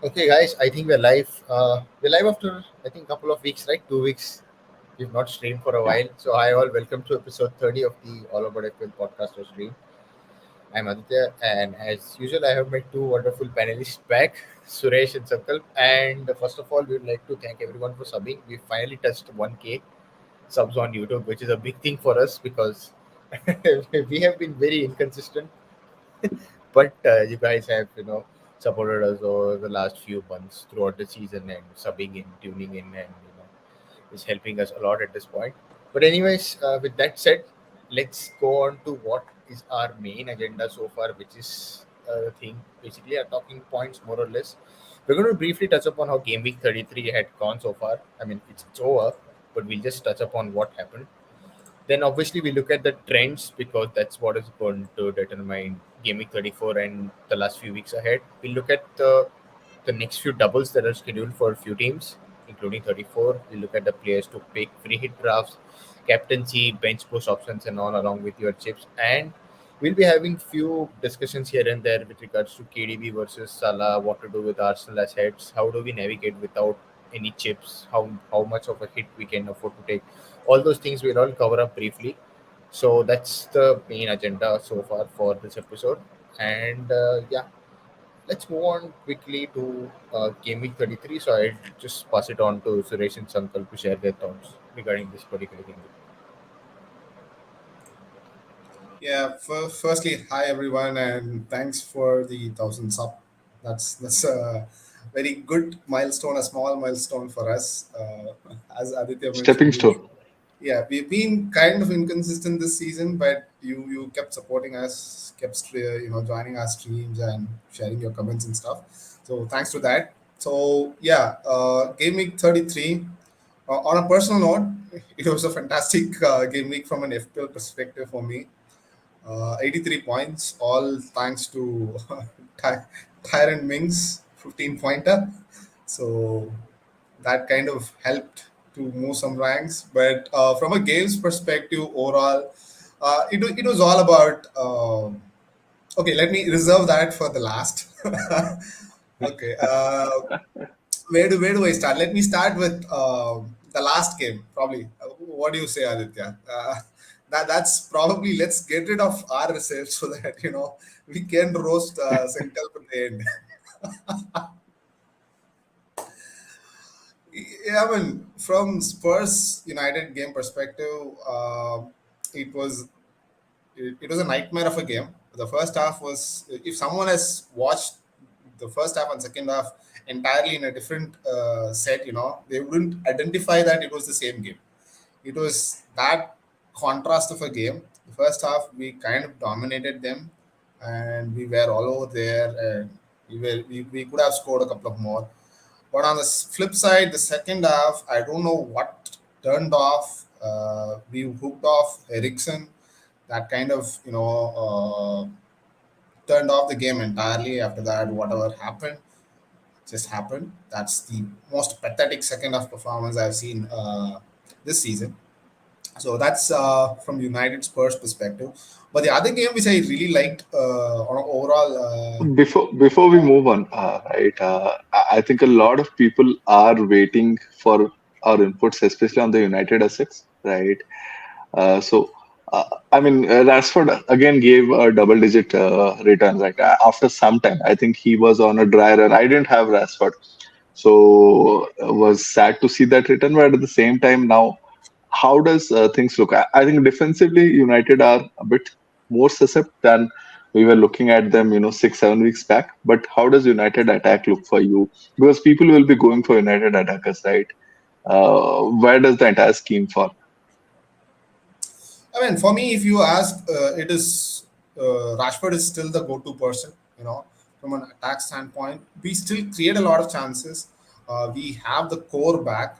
Okay, guys, I think we're live. We're live after I think couple of weeks, right? 2 weeks. We've not streamed for a Yeah. while. So, hi all, welcome to episode 30 of the All About FPL podcast or stream. I'm Aditya, and as usual, I have my two wonderful panelists back, Suresh and Sankalp. And first of all, we would like to thank everyone for subbing. We finally touched 1K subs on YouTube, which is a big thing for us because we have been very inconsistent, but you guys have supported us over the last few months throughout the season and subbing in, tuning in, and is helping us a lot at this point. But anyways, with that said, let's go on to what is our main agenda so far, which is the thing basically our talking points more or less. We're going to briefly touch upon how game week 33 had gone so far. I mean, it's over, but we'll just touch upon what happened. Then obviously we look at the trends because that's what is going to determine Game Week 34 and the last few weeks ahead. We look at the next few doubles that are scheduled for a few teams, including 34. We look at the players to pick, free hit drafts, captaincy, bench push options, and all along with your chips. And we'll be having few discussions here and there with regards to KDB versus Salah, what to do with Arsenal as heads, how do we navigate without any chips, how much of a hit we can afford to take. All those things we'll all cover up briefly. So that's the main agenda so far for this episode. And yeah, let's move on quickly to Game Week 33. So I'll just pass it on to Suresh and Sankal to share their thoughts regarding this particular game. Yeah, firstly, hi everyone, and thanks for the 1,000 sub. That's a very good milestone, a small milestone for us. As Aditya mentioned, Stepping stone. we've been kind of inconsistent this season, but you kept supporting us, kept joining our streams and sharing your comments and stuff. So thanks to that. So yeah, game week 33. On a personal note, it was a fantastic game week from an FPL perspective for me. 83 points, all thanks to Tyron Mings, 15 pointer. So that kind of helped to move some ranks. But from a games perspective, overall, it was all about. Okay, let me reserve that for the last. Okay, where do I start? Let me start with the last game, probably. What do you say, Aditya? That's probably, let's get rid of our research so that we can roast Senkalp in the end. Yeah, I mean, from Spurs United game perspective, it was it was a nightmare of a game. The first half was, if someone has watched the first half and second half entirely in a different set, they wouldn't identify that it was the same game. It was that contrast of a game. The first half, we kind of dominated them, and we were all over there, and we could have scored a couple of more. But on the flip side, the second half, I don't know what turned off. We hooked off Ericsson. That kind of turned off the game entirely. After that, whatever happened just happened. That's the most pathetic second half performance I've seen this season. So that's from United Spurs perspective. But the other game which I really liked on an overall, Before we move on, right? I think a lot of people are waiting for our inputs, especially on the United assets, right? I mean, Rashford again gave a double-digit return, right? After some time, I think he was on a dry run. I didn't have Rashford, so was sad to see that return. But at the same time, now how does things look? I think defensively, United are a bit more susceptible than we were looking at them, 6, 7 weeks back. But how does United attack look for you? Because people will be going for United attackers, right? Where does the entire scheme fall? I mean, for me, if you ask, it is Rashford is still the go-to person. From an attack standpoint, we still create a lot of chances. We have the core back.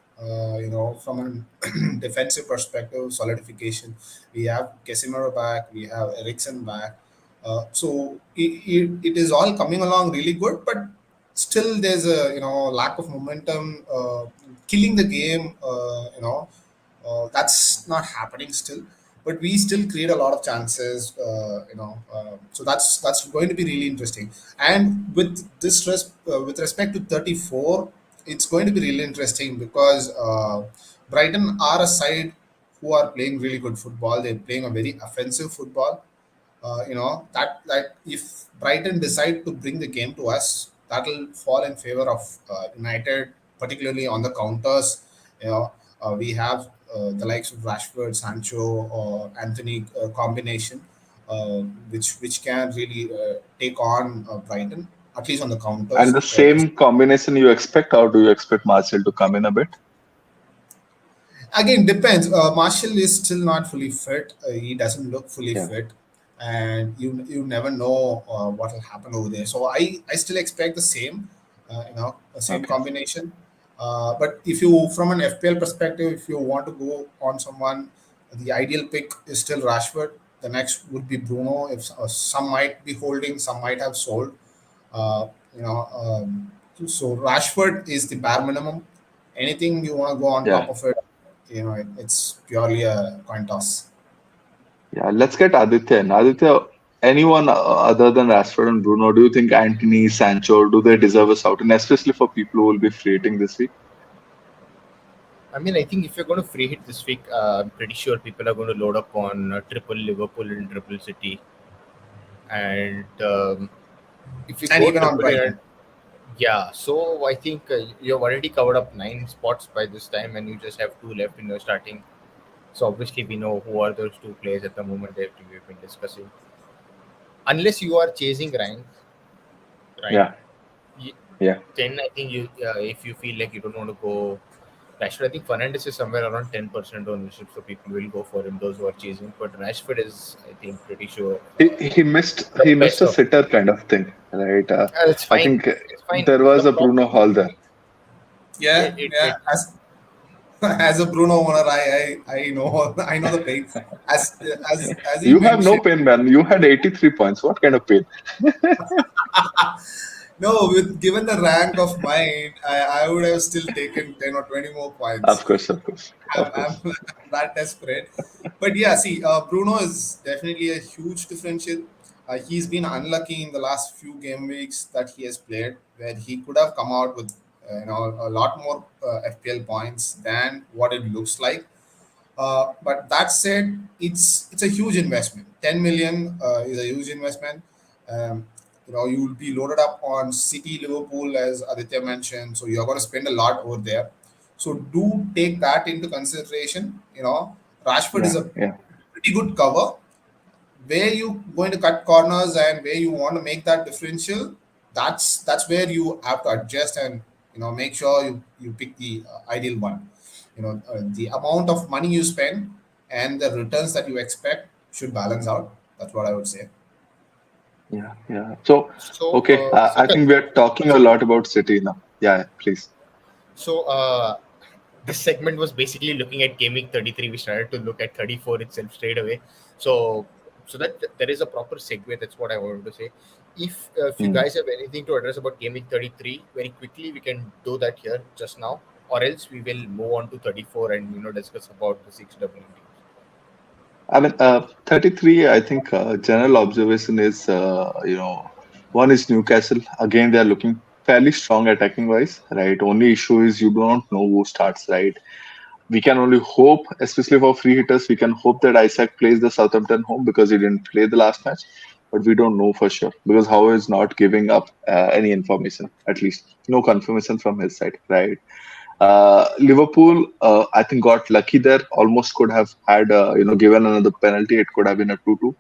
From a defensive perspective, solidification. We have Casemiro back. We have Ericsson back. So it is all coming along really good, but still there's a lack of momentum, killing the game. That's not happening still. but we still create a lot of chances. So that's going to be really interesting. And with respect to 34, it's going to be really interesting because Brighton are a side who are playing really good football. They're playing a very offensive football. That like if Brighton decide to bring the game to us, that'll fall in favor of United, particularly on the counters. We have the likes of Rashford, Sancho, or Anthony combination, uh, which can really take on Brighton, at least on the And counters. the same combination you expect, or do you expect Martial to come in a bit? Again, depends. Marshall is still not fully fit. He doesn't look fully Yeah. fit, and you never know what will happen over there. So I still expect the same, the same Okay. combination. But if you, from an FPL perspective, if you want to go on someone, the ideal pick is still Rashford. The next would be Bruno. If some might be holding, some might have sold. Uh, you know, so Rashford is the bare minimum. Anything you want to go on top Yeah. of it, it's purely a coin toss. Yeah. Let's get Aditya. And Aditya, anyone other than Rashford and Bruno, do you think Anthony, Sancho, do they deserve a shout? And especially for people who will be free hitting this week? I mean, I think if you're going to free hit this week, I'm pretty sure people are going to load up on triple Liverpool and triple City. And if you And go even on triple in, Brighton. yeah, so I think you've already covered up 9 spots by this time, and you just have 2 left in your starting. So obviously, we know who are those 2 players at the moment that we've been discussing. Unless you are chasing rank, right? Yeah. y- Yeah. Then I think if you feel like you don't want to go Rashford, I think Fernandes is somewhere around 10% ownership, so people will go for him. Those who are chasing, but Rashford is, I think, pretty sure the He missed best a of. sitter kind of thing, right? It's I fine. think It's fine. there The was a problem, Bruno Hall there. Yeah, it yeah. As as a Bruno owner, I know I know the pain. As he You have no mentioned, pain, man. You had 83 points. What kind of pain? no, with given the rank of mine, I would have still taken 10 or 20 more Of points. course, of course, I'm, of I'm, course. I'm that desperate. But yeah, see, Bruno is definitely a huge differential. He's been unlucky in the last few game weeks that he has played, where he could have come out with a lot more FPL points than what it looks like. But that said, it's a huge investment. 10 million is a huge investment. You will be loaded up on City, Liverpool, as Aditya mentioned. So you're going to spend a lot over there. So do take that into consideration. Rashford is Yeah, a yeah, pretty good cover. Where you going to cut corners and where you want to make that differential, that's where you have to adjust and make sure you pick the ideal one. The amount of money you spend and the returns that you expect should balance out. That's what I would say. yeah, yeah. So, so, okay, I Sakal, think we are talking a sorry. lot about City now. Yeah, yeah, please. So, this segment was basically looking at Gaming 33. We started to look at 34 itself straight away. So, so that there is a proper segue. That's what I wanted to say. If you Hmm. guys have anything to address about Gaming 33, very quickly we can do that here just now, or else we will move on to 34 and discuss about the 6 double teams. I mean, 33, I think general observation is, one is Newcastle. Again, they are looking fairly strong attacking wise, right? Only issue is you don't know who starts, right? We can only hope, especially for free hitters, we can hope that Isaac plays the Southampton home because he didn't play the last match. But we don't know for sure because Howe is not giving up any information, at least no confirmation from his side, right? Liverpool, I think, got lucky there. Almost could have had, given another penalty, it could have been a 2-2.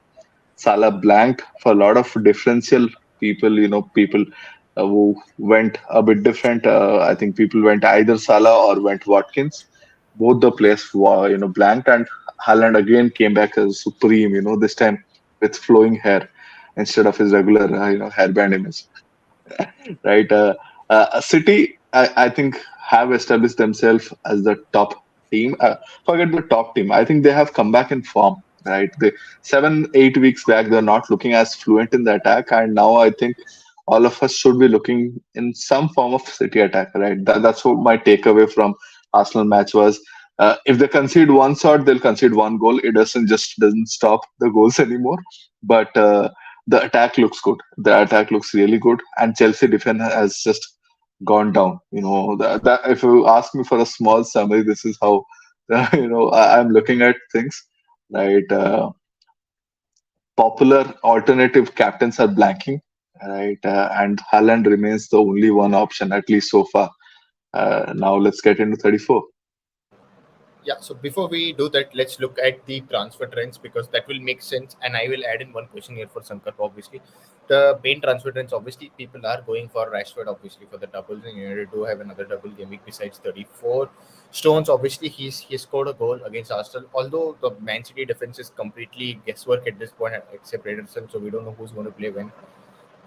Salah blanked for a lot of differential people, people who went a bit different. I think people went either Salah or went Watkins. Both the players were, blanked, and Haaland again came back as supreme, this time with flowing hair instead of his regular, hairband image, right? City, I think, have established themselves as the top team. Forget the top team. I think they have come back in form, right? They 7, 8 weeks back, they're not looking as fluent in the attack, and now I think all of us should be looking in some form of City attack, right? That's what my takeaway from Arsenal match was. If they concede one shot, they'll concede one goal. It doesn't stop the goals anymore. But the attack looks good. The attack looks really good, and Chelsea defense has just gone down. That if you ask me for a small summary, this is how I'm looking at things. Right, popular alternative captains are blanking. Right, and Haaland remains the only one option at least so far. Now let's get into 34. Yeah, so before we do that, let's look at the transfer trends because that will make sense. And I will add in one question here for Sankar. Obviously, the main transfer trends, obviously, people are going for Rashford, obviously, for the doubles. And United do have another double game week besides 34. Stones, obviously, he scored a goal against Arsenal. Although the Man City defense is completely guesswork at this point, except Ederson, so we don't know who's going to play when.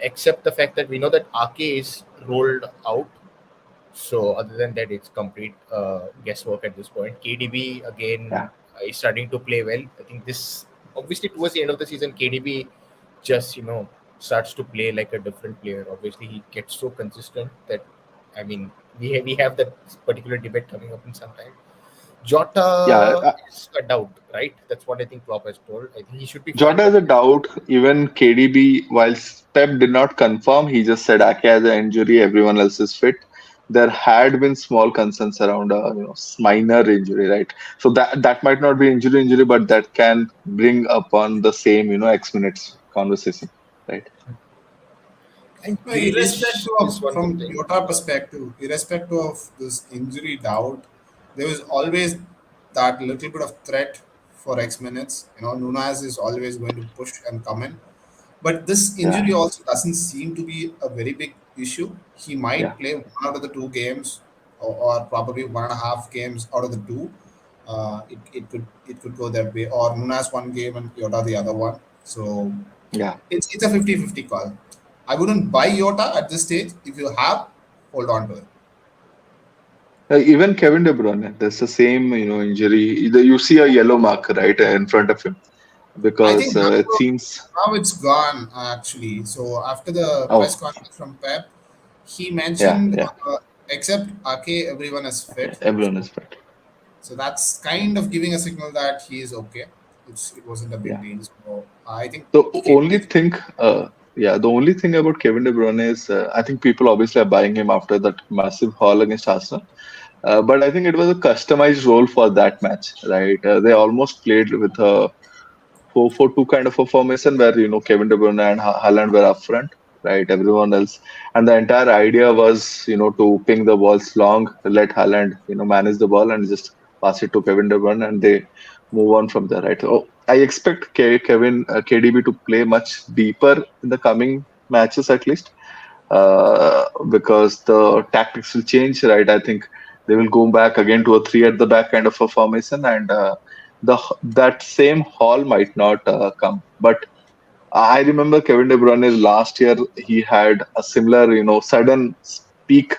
Except the fact that we know that Ake is rolled out, so other than that, it's complete guesswork at this point. KDB Yeah, again is starting to play well. I think this obviously towards the end of the season, KDB just starts to play like a different player. Obviously, he gets so consistent that I mean we have that particular debate coming up in some time. yeah. Jota is a doubt, right? That's what I think Klopp has told. I think he should be fine, Jota but has a doubt. Even KDB, while Pep did not confirm, he just said Ake has an injury. Everyone else is fit. There had been small concerns around a minor injury, right? So that might not be injury, but that can bring upon the same X minutes conversation, right? and No, Grealish irrespective is of one more from thing. Jota perspective, irrespective of this injury doubt, there was always that little bit of threat for X minutes. Nunez is always going to push and come in. But this Yeah, injury also doesn't seem to be a very big issue. He yeah, might play one out of the two games, or probably 1.5 games out of the two. It could go that way, or Nunes one game and Yota the other one. So yeah. it's a 50-50 call. I wouldn't buy Yota at this stage. If you have, hold on to it. Even Kevin De Bruyne, there's the same injury. You see a yellow mark right in front of him I because think it seems. now it's gone actually. So after the press Oh, conference from Pep, he yeah, mentioned yeah. except Ake, everyone is Okay, fit. everyone So is fit. that's kind of giving a signal that he is okay. It wasn't a big Yeah. deal. So I think The only KDB. thing, the only thing about Kevin De Bruyne is, I think people obviously are buying him after that massive haul against Arsenal. But I think it was a customized role for that match, right? They almost played with a 4-4-2 kind of a formation where Kevin De Bruyne and Haaland were up front, right? Everyone else, and the entire idea was to ping the balls long, let Haaland manage the ball and just pass it to Kevin De Bruyne, and they move on from there, right? So I expect KDB to play much deeper in the coming matches at least, because the tactics will change, right? I think they will go back again to a three at the back kind of a formation, and that same haul might not come. But I remember Kevin De Bruyne last year. He had a similar, sudden peak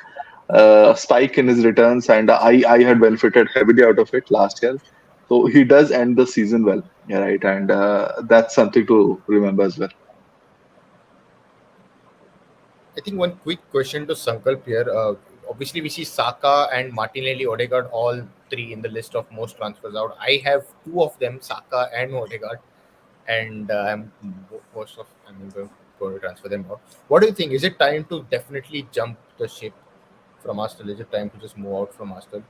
spike in his returns, and I had benefited heavily out of it last year. So he does end the season well, yeah, right? And that's something to remember as well. I think one quick question to Sankalp here. Obviously, we see Saka and Martinelli, Odegaard, all three in the list of most transfers out. I have two of them, Saka and Odegaard, and I'm going to transfer them out. What do you think? Is it time to definitely jump the ship from Arsenal? Is it time to just move out from Arsenal?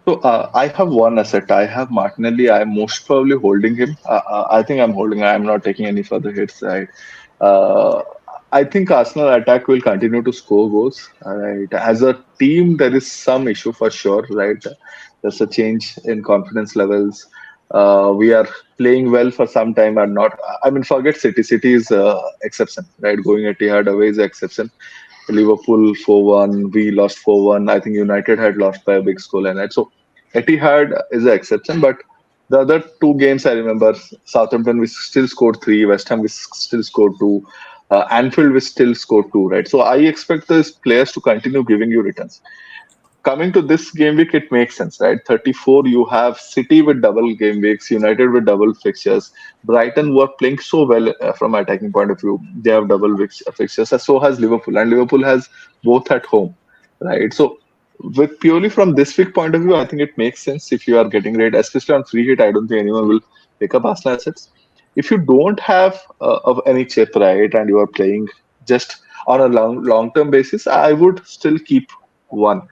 So I have one asset. I have Martinelli. I'm most probably holding him. I think I'm holding. I'm not taking any further hits. Uh, I think Arsenal attack will continue to score goals. Right. As a team, there is some issue for sure. Right. There's a change in confidence levels. We are playing well for some time and not. I mean, forget City. City is exception. Right. Going at Etihad away is exception. Liverpool 4-1, we lost 4-1. I think United had lost by a big score and that. So Etihad is an exception, but the other two games I remember, Southampton we still scored three, West Ham we still scored two, Anfield we still scored two, right? So I expect these players to continue giving you returns. Coming to this game week, it makes sense, right? 34, you have City with double game weeks, United with double fixtures. Brighton were playing so well from attacking point of view. They have double fixtures, and so has Liverpool, and Liverpool has both at home, right? So with purely from this week point of view, I think it makes sense if you are getting rate, especially on free hit. I don't think anyone will pick up Arsenal assets. If you don't have of any chip, right, and you are playing just on a long term basis, I would still keep one.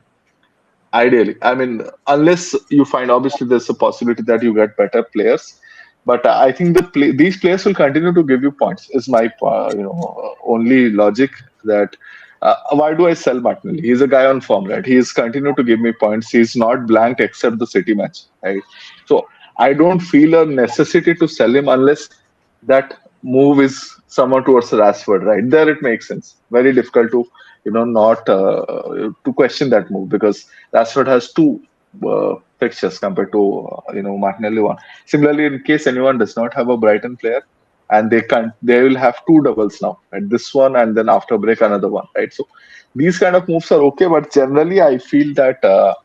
Ideally, I mean, unless you find, obviously there's a possibility that you get better players, but I think these players will continue to give you points. Is my only logic that why do I sell Martinelli? He's a guy on form, right? He's continued to give me points. He's not blanked except the City match, right? So I don't feel a necessity to sell him unless that move is someone towards Rashford, right? There it makes sense. Very difficult to not to question that move because Rashford has two fixtures compared to Martinelli one. Similarly, in case anyone does not have a Brighton player, and they will have two doubles now, right? This one and then after break another one, right? So these kind of moves are okay, but generally I feel that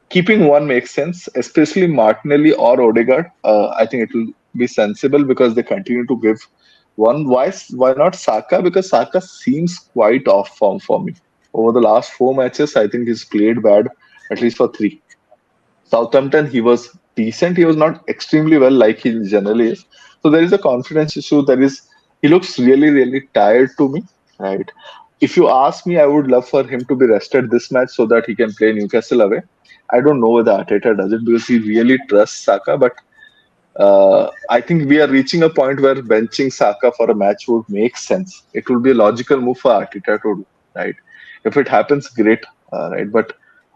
keeping one makes sense, especially Martinelli or Odegaard. I think it will be sensible because they continue to give one. Why not Saka? Because Saka seems quite off form for me. Over the last four matches, I think he's played bad, at least for three. Southampton, he was decent. He was not extremely well like he generally is. So there is a confidence issue. He looks really, really tired to me, right? If you ask me, I would love for him to be rested this match so that he can play Newcastle away. I don't know whether Arteta does it because he really trusts Saka, but I think we are reaching a point where benching Saka for a match would make sense. It would be a logical move for Arteta to do, right? If it happens, great, right? But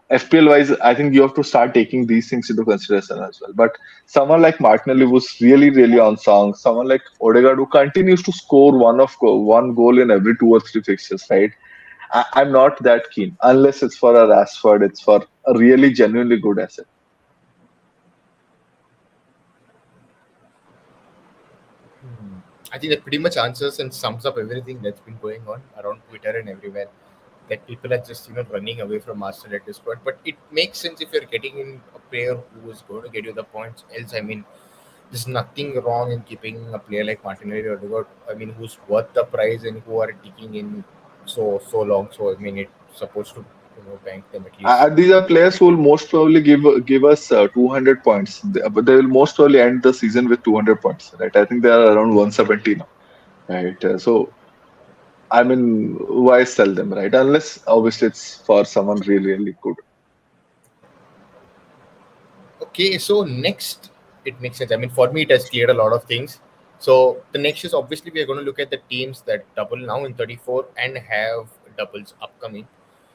FPL wise, I think you have to start taking these things into consideration as well. But someone like Martinelli was really, really on song. Someone like Odegaard who continues to score one goal in every two or three fixtures, right? I'm not that keen unless it's for a Rashford. It's for a really genuinely good asset. I think that pretty much answers and sums up everything that's been going on around Twitter and everywhere. That people are just running away from Arsenal at this point. But it makes sense if you're getting in a player who is going to get you the points. Else, I mean, there's nothing wrong in keeping a player like Martinelli or Odegaard. I mean, who's worth the price and who are ticking in so long. So I mean, it's supposed to bank them at least. These are players who will most probably give us 200 points, but they will most probably end the season with 200 points, right? I think they are around 170 now, right? So I mean, why sell them, right? Unless obviously it's for someone really, really good. Okay, so next, it makes sense. I mean, for me, it has cleared a lot of things. So the next is obviously we are going to look at the teams that double now in 34 and have doubles upcoming.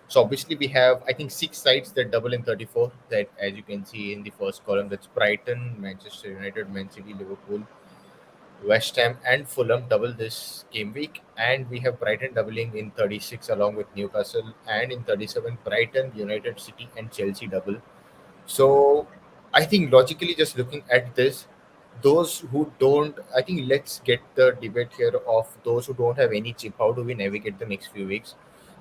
So obviously we have, I think, six sides that double in 34. That, as you can see in the first column, that's Brighton, Manchester United, Man City, Liverpool, West Ham, and Fulham double this game week. And we have Brighton doubling in 36 along with Newcastle, and in 37 Brighton, United, City, and Chelsea double. So I think logically, just looking at this, those who don't, I think let's get the debate here of those who don't have any chip. How do we navigate the next few weeks?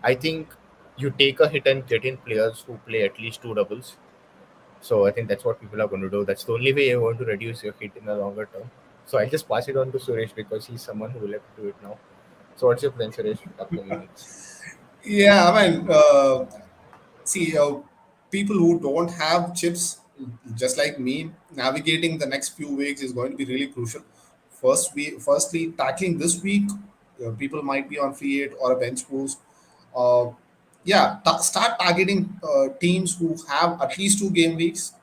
I think you take a hit and get in players who play at least two doubles. So I think that's what people are going to do. That's the only way you're going to reduce your hit in the longer term. So I'll just pass it on to Suresh because he's someone who will have to do it now. So what's your plan, Suresh, upcoming weeks? Yeah, I mean, see, people who don't have chips, just like me, navigating the next few weeks is going to be really crucial. Firstly, tackling this week, people might be on free hit or a bench boost. Uh, yeah, start targeting teams who have at least two game weeks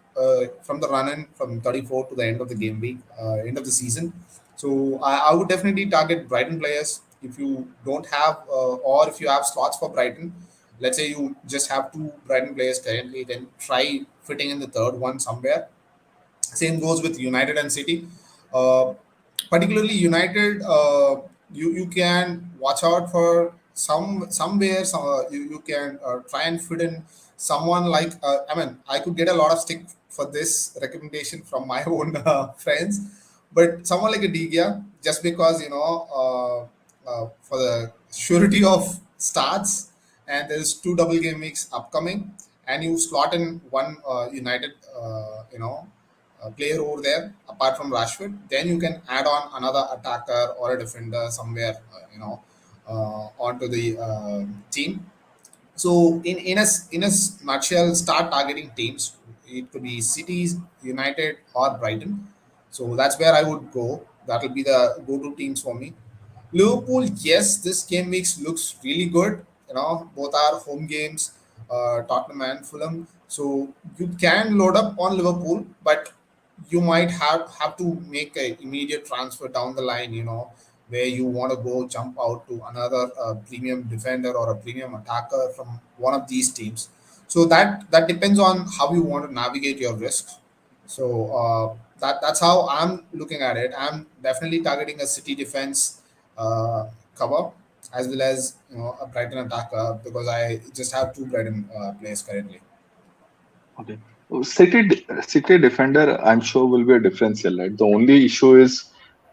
from the run-in from 34 to the end of the game week, end of the season. So I would definitely target Brighton players if you don't have, or if you have slots for Brighton. Let's say you just have two Brighton players currently, then try fitting in the third one somewhere. Same goes with United and City. Uh, Particularly United, you can watch out for somewhere. You can try and fit in someone like. I mean, I could get a lot of stick for this recommendation from my own friends, but someone like a Digia, just because for the surety of starts, and there's two double game weeks upcoming, and you slot in one United, player over there apart from Rashford, then you can add on another attacker or a defender somewhere, onto the team. So in a nutshell, start targeting teams. It could be cities, United or Brighton. So that's where I would go. That will be the go-to teams for me. Liverpool, yes, this game week looks really good. Both are home games, Tottenham and Fulham. So you can load up on Liverpool, but you might have to make a immediate transfer down the line. Where you want to go jump out to another premium defender or a premium attacker from one of these teams. So that depends on how you want to navigate your risks. So that's how I'm looking at it. I'm definitely targeting a city defense cover as well as a Brighton attacker because I just have two Brighton players currently. Okay. City defender, I'm sure will be a differential, right? The only issue is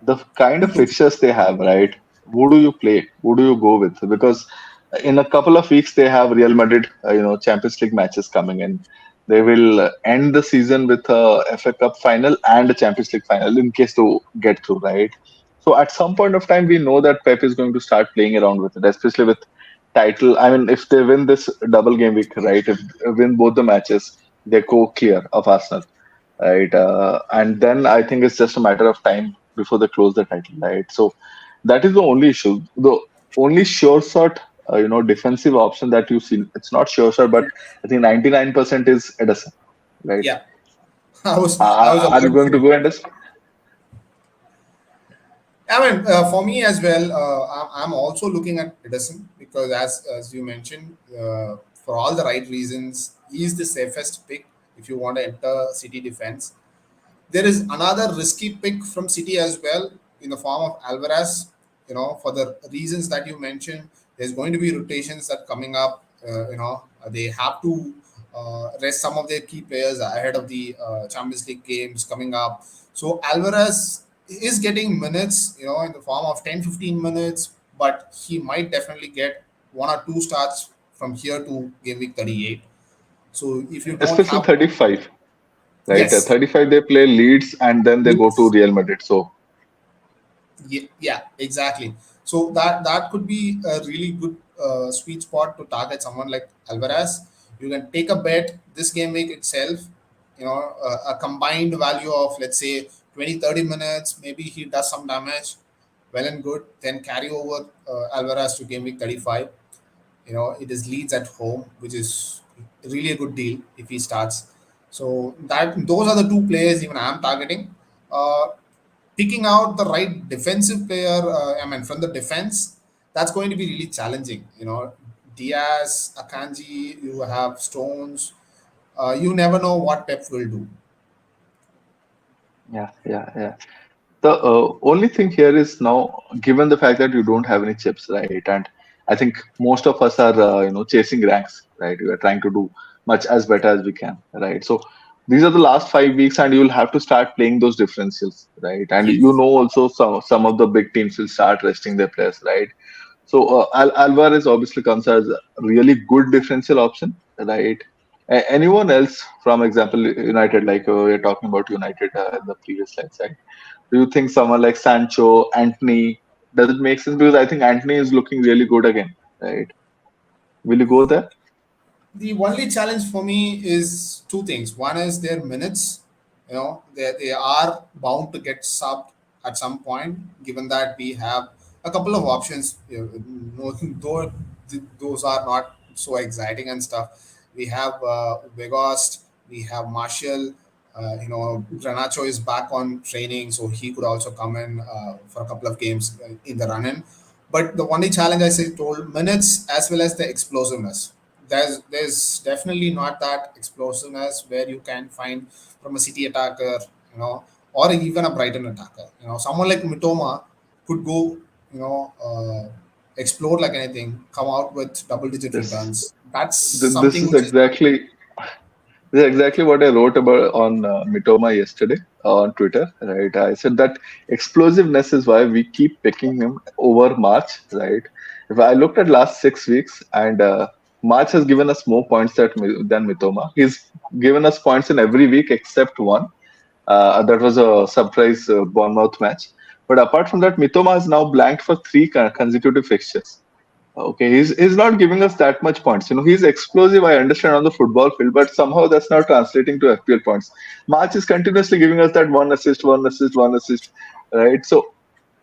the kind of fixtures they have, right? Who do you play? Who do you go with? Because in a couple of weeks they have Real Madrid, Champions League matches coming in. They will end the season with a FA Cup final and a Champions League final in case to get through, right? So at some point of time, we know that Pep is going to start playing around with it, especially with title. I mean, if they win this double game week, right? If they win both the matches, they go clear of Arsenal, right? And then I think it's just a matter of time before they close the title, right? So that is the only issue. The only sure shot, defensive option that you see, it's not sure shot, but I think 99% is Edison, right? Yeah, I was Are you about to going to say. go Edison? I mean, for me as well, I'm also looking at Edison because, as you mentioned, for all the right reasons, he's the safest pick if you want to enter City defense. There is another risky pick from City as well in the form of Alvarez. For the reasons that you mentioned, there's going to be rotations that coming up. They have to rest some of their key players ahead of the Champions League games coming up. So Alvarez is getting minutes, in the form of 10-15 minutes, but he might definitely get one or two starts from here to game week 38. So if you don't Especially have, 35, right? yes, 35 they play Leeds and then they go to yes. Real Madrid. So Yeah, exactly. So that could be a really good sweet spot to target someone like Alvarez. You can take a bet this game week itself. A combined value of let's say 20-30 minutes. Maybe he does some damage. Well and good. Then carry over Alvarez to game week 35. It is Leeds at home, which is really a good deal if he starts. So that those are the two players even I'm targeting. Uh, Picking out the right defensive player, I mean, from the defense, that's going to be really challenging. Diaz, Akanji, you have Stones. You never know what Pep will do. yeah. The only thing here is now, given the fact that you don't have any chips, right? And I think most of us are, chasing ranks, right? We are trying to do much as better as we can, right? So these are the last 5 weeks, and you will have to start playing those differentials, right? And Yes. also some of the big teams will start resting their players, right? So Alvarez obviously comes as a really good differential option, right? Anyone else, from example, United, like we're talking about United in the previous slides, right? Do you think someone like Sancho, Anthony, does it make sense? Because I think Anthony is looking really good again, right? Will you go there? The only challenge for me is two things. One is their minutes. They are bound to get subbed at some point, given that we have a couple of options. Though those are not so exciting and stuff. We have Vegost, we have Marshall. Granacho is back on training, so he could also come in for a couple of games in the run-in. But the only challenge I say told minutes as well as the explosiveness. There's definitely not that explosiveness where you can find from a City attacker, or even a Brighton attacker. Someone like Mitoma could go, explode like anything, come out with double-digit This returns. That's this something is which is exactly what I wrote about on Mitoma yesterday on Twitter, right? I said that explosiveness is why we keep picking him over March, right? If I looked at last 6 weeks, and March has given us more points than Mitoma. He's given us points in every week except one. That was a surprise Bournemouth match. But apart from that, Mitoma has now blanked for three consecutive fixtures. Okay, he's not giving us that much points. He's explosive. I understand on the football field, but somehow that's not translating to FPL points. March is continuously giving us that one assist, one assist, one assist, right? So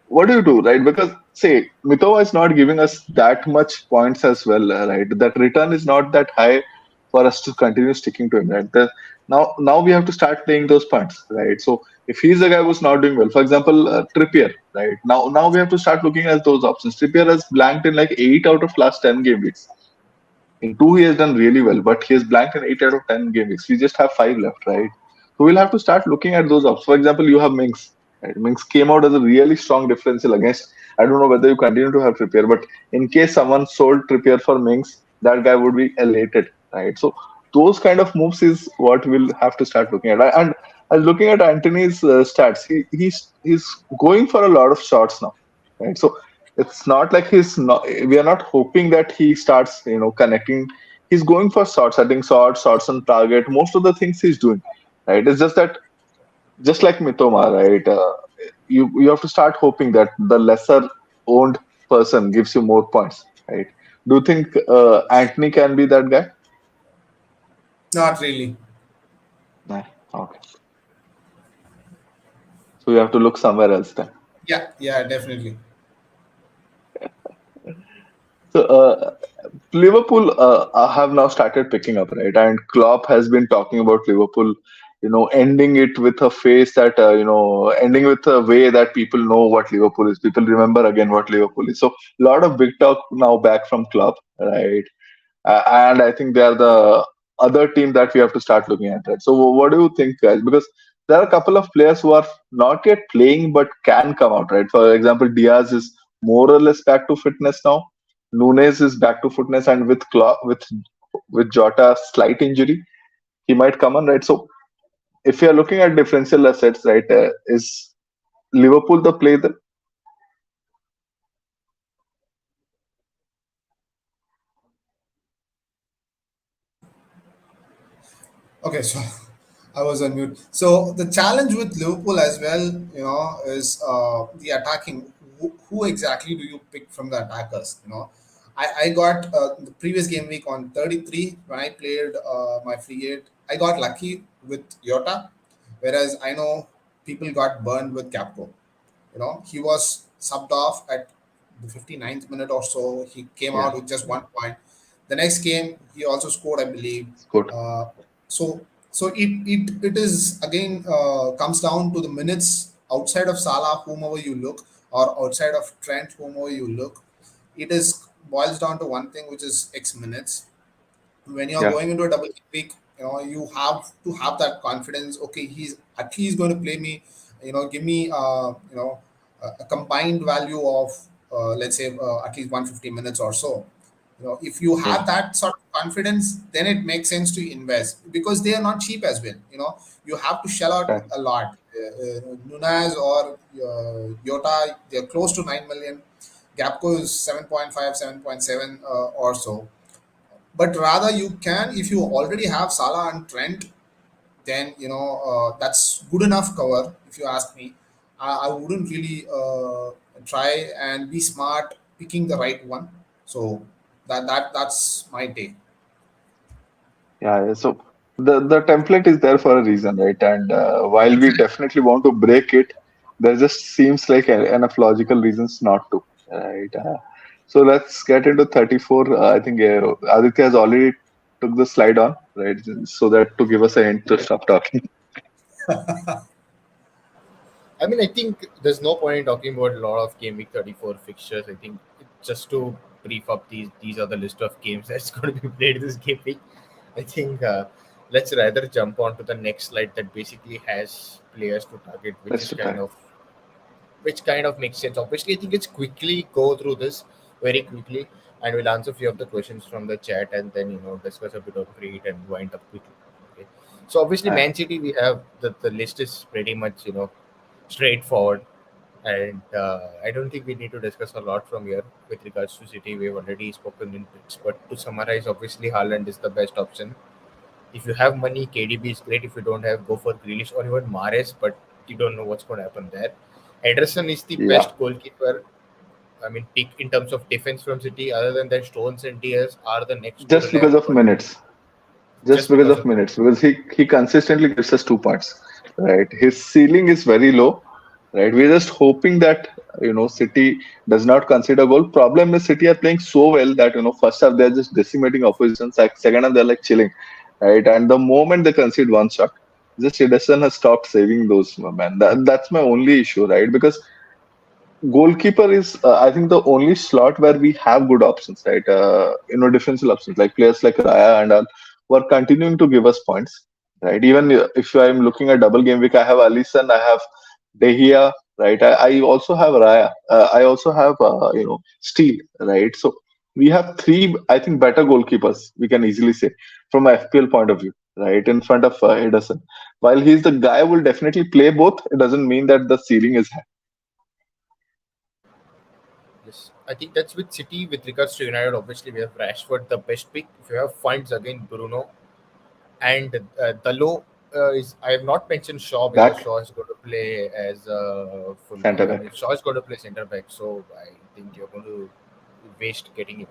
what do you do, right? Because say Mitova is not giving us that much points as well, right? That return is not that high for us to continue sticking to him, right? Now we have to start playing those points, right? So if he's a guy who's not doing well, for example, Trippier, right? Now we have to start looking at those options. Trippier has blanked in like 8 out of last 10 game weeks. In two, he has done really well, but he has blanked in 8 out of 10 game weeks. We just have five left, right? So we'll have to start looking at those options. For example, you have Minks. Right? Minks came out as a really strong differential against. I don't know whether you continue to have Trippier, but in case someone sold Trippier for Minks, that guy would be elated, right? So those kind of moves is what we'll have to start looking at. And looking at Anthony's stats, he's going for a lot of shots now, right? So it's not like he's not. We are not hoping that he starts, connecting. He's going for shots, setting shots on target. Most of the things he's doing, right? It's just that, just like Mitoma, right? You have to start hoping that the lesser owned person gives you more points, right? Do you think Anthony can be that guy? Not really. Nah. Okay, so you have to look somewhere else then. Yeah, yeah, definitely. So Liverpool have now started picking up, right? And Klopp has been talking about Liverpool, ending it with a face that, ending with a way that people know what Liverpool is. People remember again what Liverpool is. So a lot of big talk now back from Klopp, right? And I think they are the other team that we have to start looking at. Right? So what do you think, guys? Because there are a couple of players who are not yet playing but can come out, right? For example, Diaz is more or less back to fitness now. Nunes is back to fitness, and with Jota slight injury, he might come on, right? So if you are looking at differential assets, right, is Liverpool the play there? Okay, so I was on mute. So the challenge with Liverpool as well, is the attacking. Who exactly do you pick from the attackers? I got the previous game week on 33 when I played my free hit. I got lucky with Yota, whereas I know people got burned with Capco. He was subbed off at the 59th minute or so. He came Yeah, out with just 1 point. The next game, he also scored, I believe. it's good. Uh, so it is again comes down to the minutes outside of Salah, whomever you look, or outside of Trent, whomever you look. It is boils down to one thing, which is X minutes. When you're Yeah, going into a double game week, you have to have that confidence. Okay, he's at least going to play me. Give me a combined value of let's say at least 150 minutes or so. If you yeah, have that sort of confidence, then it makes sense to invest because they are not cheap as well. You have to shell out right. a lot. Nunez or Yota, they're close to 9 million. Gapco is 7.5, 7.7 or so. But rather, you can, if you already have Salah and Trent, then that's good enough cover. If you ask me, I wouldn't really try and be smart picking the right one. So that's my take. Yeah, yeah. So the template is there for a reason, right? And while we definitely want to break it, there just seems like enough logical reasons not to, right? So let's get into 34. I think Aditya has already took the slide on, right? So that to give us a hint to stop talking. I mean, I think there's no point in talking about a lot of Game Week 34 fixtures. I think just to brief up, these are the list of games that's going to be played this Game Week. I think let's rather jump on to the next slide that basically has players to target, Let's try. which kind of makes sense. Obviously, I think let's quickly go through this very quickly, and we'll answer a few of the questions from the chat, and then discuss a bit of grade and wind up quickly. Okay. So obviously, Uh, Man City, we have the list is pretty much straightforward, and I don't think we need to discuss a lot from here with regards to City. We've already spoken in bits, but to summarize, obviously Haaland is the best option. If you have money, KDB is great. If you don't have, go for Grealish or even Mahrez, but you don't know what's going to happen there. Ederson is the yeah, best goalkeeper pick in terms of defense from City. Other than that, Stones and Diaz are the next to Just rely on. because of But minutes. Just just because because of of minutes, because he consistently gives us 2 points, right? His ceiling is very low, right? We're just hoping that City does not consider goal. Problem is City are playing so well that first half they're just decimating oppositions. Like second half they're like chilling, right? And the moment they concede one shot, just Ederson has stopped saving those, man. That's my only issue, right? Because goalkeeper is, I think, the only slot where we have good options, right? Defensive options like players like Raya and all who are continuing to give us points, right? Even if I'm looking at double game week, I have Alisson, I have De Gea, right? I also have Raya, I also have Steele, right? So we have three, I think, better goalkeepers. We can easily say from a FPL point of view, right? In front of Ederson. While he's the guy who will definitely play both, it doesn't mean that the ceiling is high. Yes, I think that's with City. With regards to United, obviously we have Rashford, the best pick. If you have funds, again Bruno and Dalo is. I have not mentioned Shaw because Back, Shaw is going to play as a full. center I back. mean, Shaw is going to play centre back, so I think you're going to waste getting him.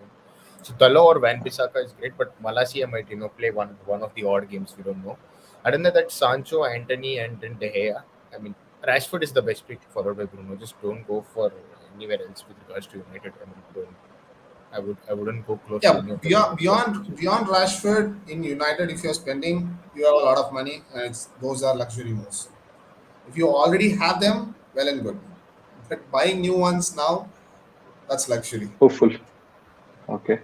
So Dalo or Van Bissaka is great, but Malacia might play one of the odd games. We don't know. Other than that, Sancho, Anthony, and then De Gea. I mean, Rashford is the best pick, followed by Bruno. Just don't go for anywhere else with regards to United. I mean, don't. I wouldn't go close to Yeah, any of the beyond top beyond teams. beyond Rashford in United, if you're spending, you have a lot of money, and those are luxury moves. If you already have them, well and good. But buying new ones now, that's luxury. Hopeful. Okay.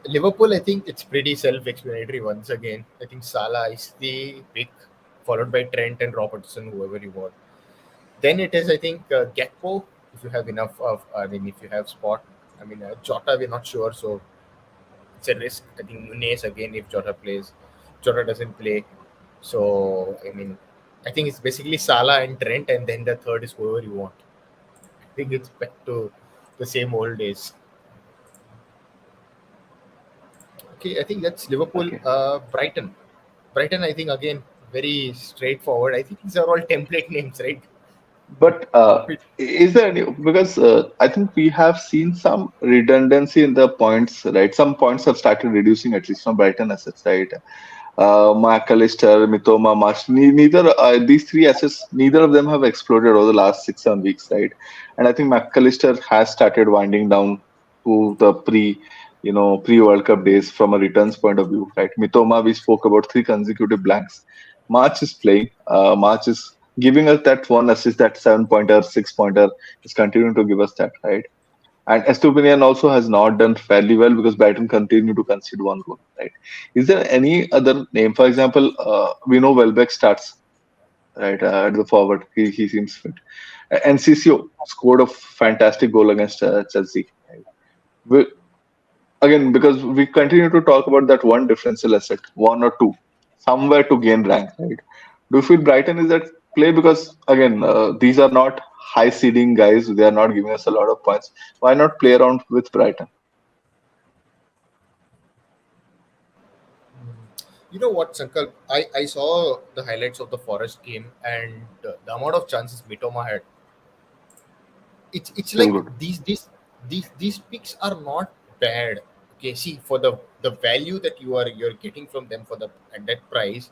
Liverpool, I think it's pretty self-explanatory once again. I think Salah is the pick, followed by Trent and Robertson, whoever you want. Then it is, I think, Gakpo, if you have enough of, if you have spot. Jota, we're not sure, so it's a risk. I think Nunes again, if Jota plays. Jota doesn't play. So, I think it's basically Salah and Trent, and then the third is whoever you want. I think it's back to the same old days. Okay, I think that's Liverpool. Okay. Brighton. Brighton, I think, again, very straightforward. I think these are all template names, right? But is there any, because I think we have seen some redundancy in the points, right? Some points have started reducing at least from Brighton assets, right? McAllister, Mitoma, Marsh, neither these three assets, neither of them have exploded over the last 6 7 weeks, right? And I think McAllister has started winding down to the pre World Cup days from a returns point of view, right? Mitoma, we spoke about 3 consecutive blanks. March is playing. March is giving us that one assist, that 7 pointer, 6 pointer is continuing to give us that, right? And Estupinian also has not done fairly well because Brighton continue to concede one goal, right? Is there any other name? For example, we know Welbeck starts, right, at the forward. He seems fit. NCCO scored a fantastic goal against Chelsea. Right? We, again, because we continue to talk about that one differential asset, one or two, somewhere to gain rank, right? Do you feel Brighton is at play? Because again, these are not high seeding guys. They are not giving us a lot of points. Why not play around with Brighton? You know what, Sankalp? I saw the highlights of the Forest game, and the amount of chances Mitoma had. It's Still like good. these picks are not bad. Okay, see, for the value that you're getting from them for the at that price,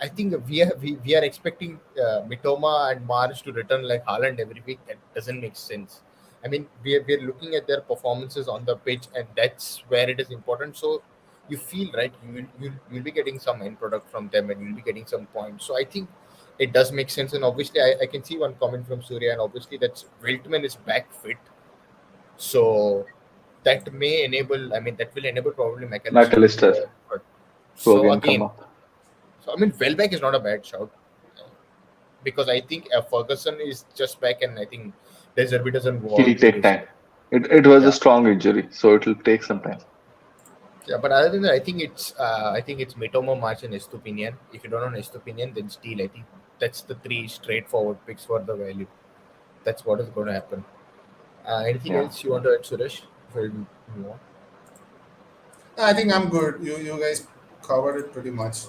I think we are expecting Mitoma and Mars to return like Haaland every week. That doesn't make sense. We're looking at their performances on the pitch, and that's where it is important. So you feel right, you'll be getting some end product from them, and you'll be getting some points. So I think it does make sense. And obviously, I can see one comment from Surya, and obviously that's Weltman is back fit, so that may enable. That will enable probably McAllister to McAllister play. But to so again come again, up. Welbeck is not a bad shout because I think Ferguson is just back, and I think Deserby doesn't He'll want to take risk. time. It was a Yeah, strong injury, so it will take some time. yeah. But other than that, I think it's Mitoma, March, and Estupinian. If you don't know Estupinian, then Steele. I think that's the three straightforward picks for the value. That's what is going to happen. Anything Yeah. else you want to add, Suresh? Before we move on? I think I'm good. You guys covered it pretty much.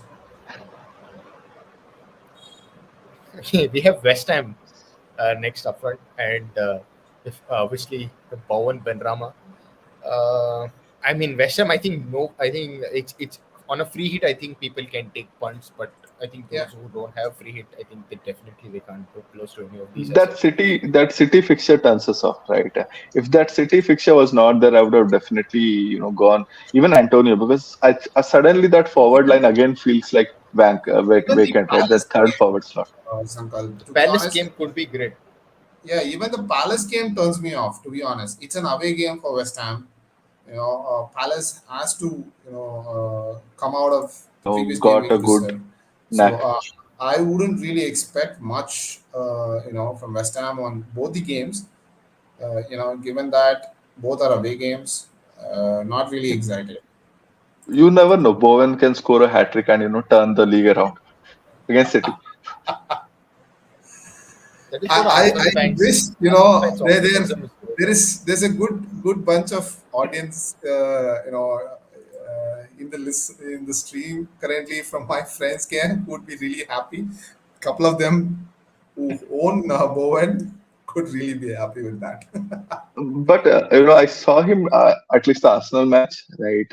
We have West Ham next up front, and if obviously the Bowen Benrama. Uh, I mean West Ham. I think no. I think it's on a free hit. I think people can take punts, but I think Yeah, those who don't have free hit, I think they can't go close to any of these That assets. city fixture turns us off, right? If that city fixture was not there, I would have definitely gone. Even Antonio, because suddenly that forward line again feels like even the vacant, right? That Palace third game, forward slot. Sankal, The to be Palace honest, game could be great, yeah, even the Palace game turns me off. To be honest, it's an away game for West Ham. Palace has to come out of the previous game Got week a to good serve. So knack. I wouldn't really expect much, from West Ham on both the games. Given that both are away games, not really excited. You never know. Bowen can score a hat trick and turn the league around against City. that is I, what I wish Arsenal fans there optimism is great. there's a good bunch of audience in the in the stream currently from my friends camp would be really happy. Couple of them who own Bowen could really be happy with that. But I saw him at least the Arsenal match, right?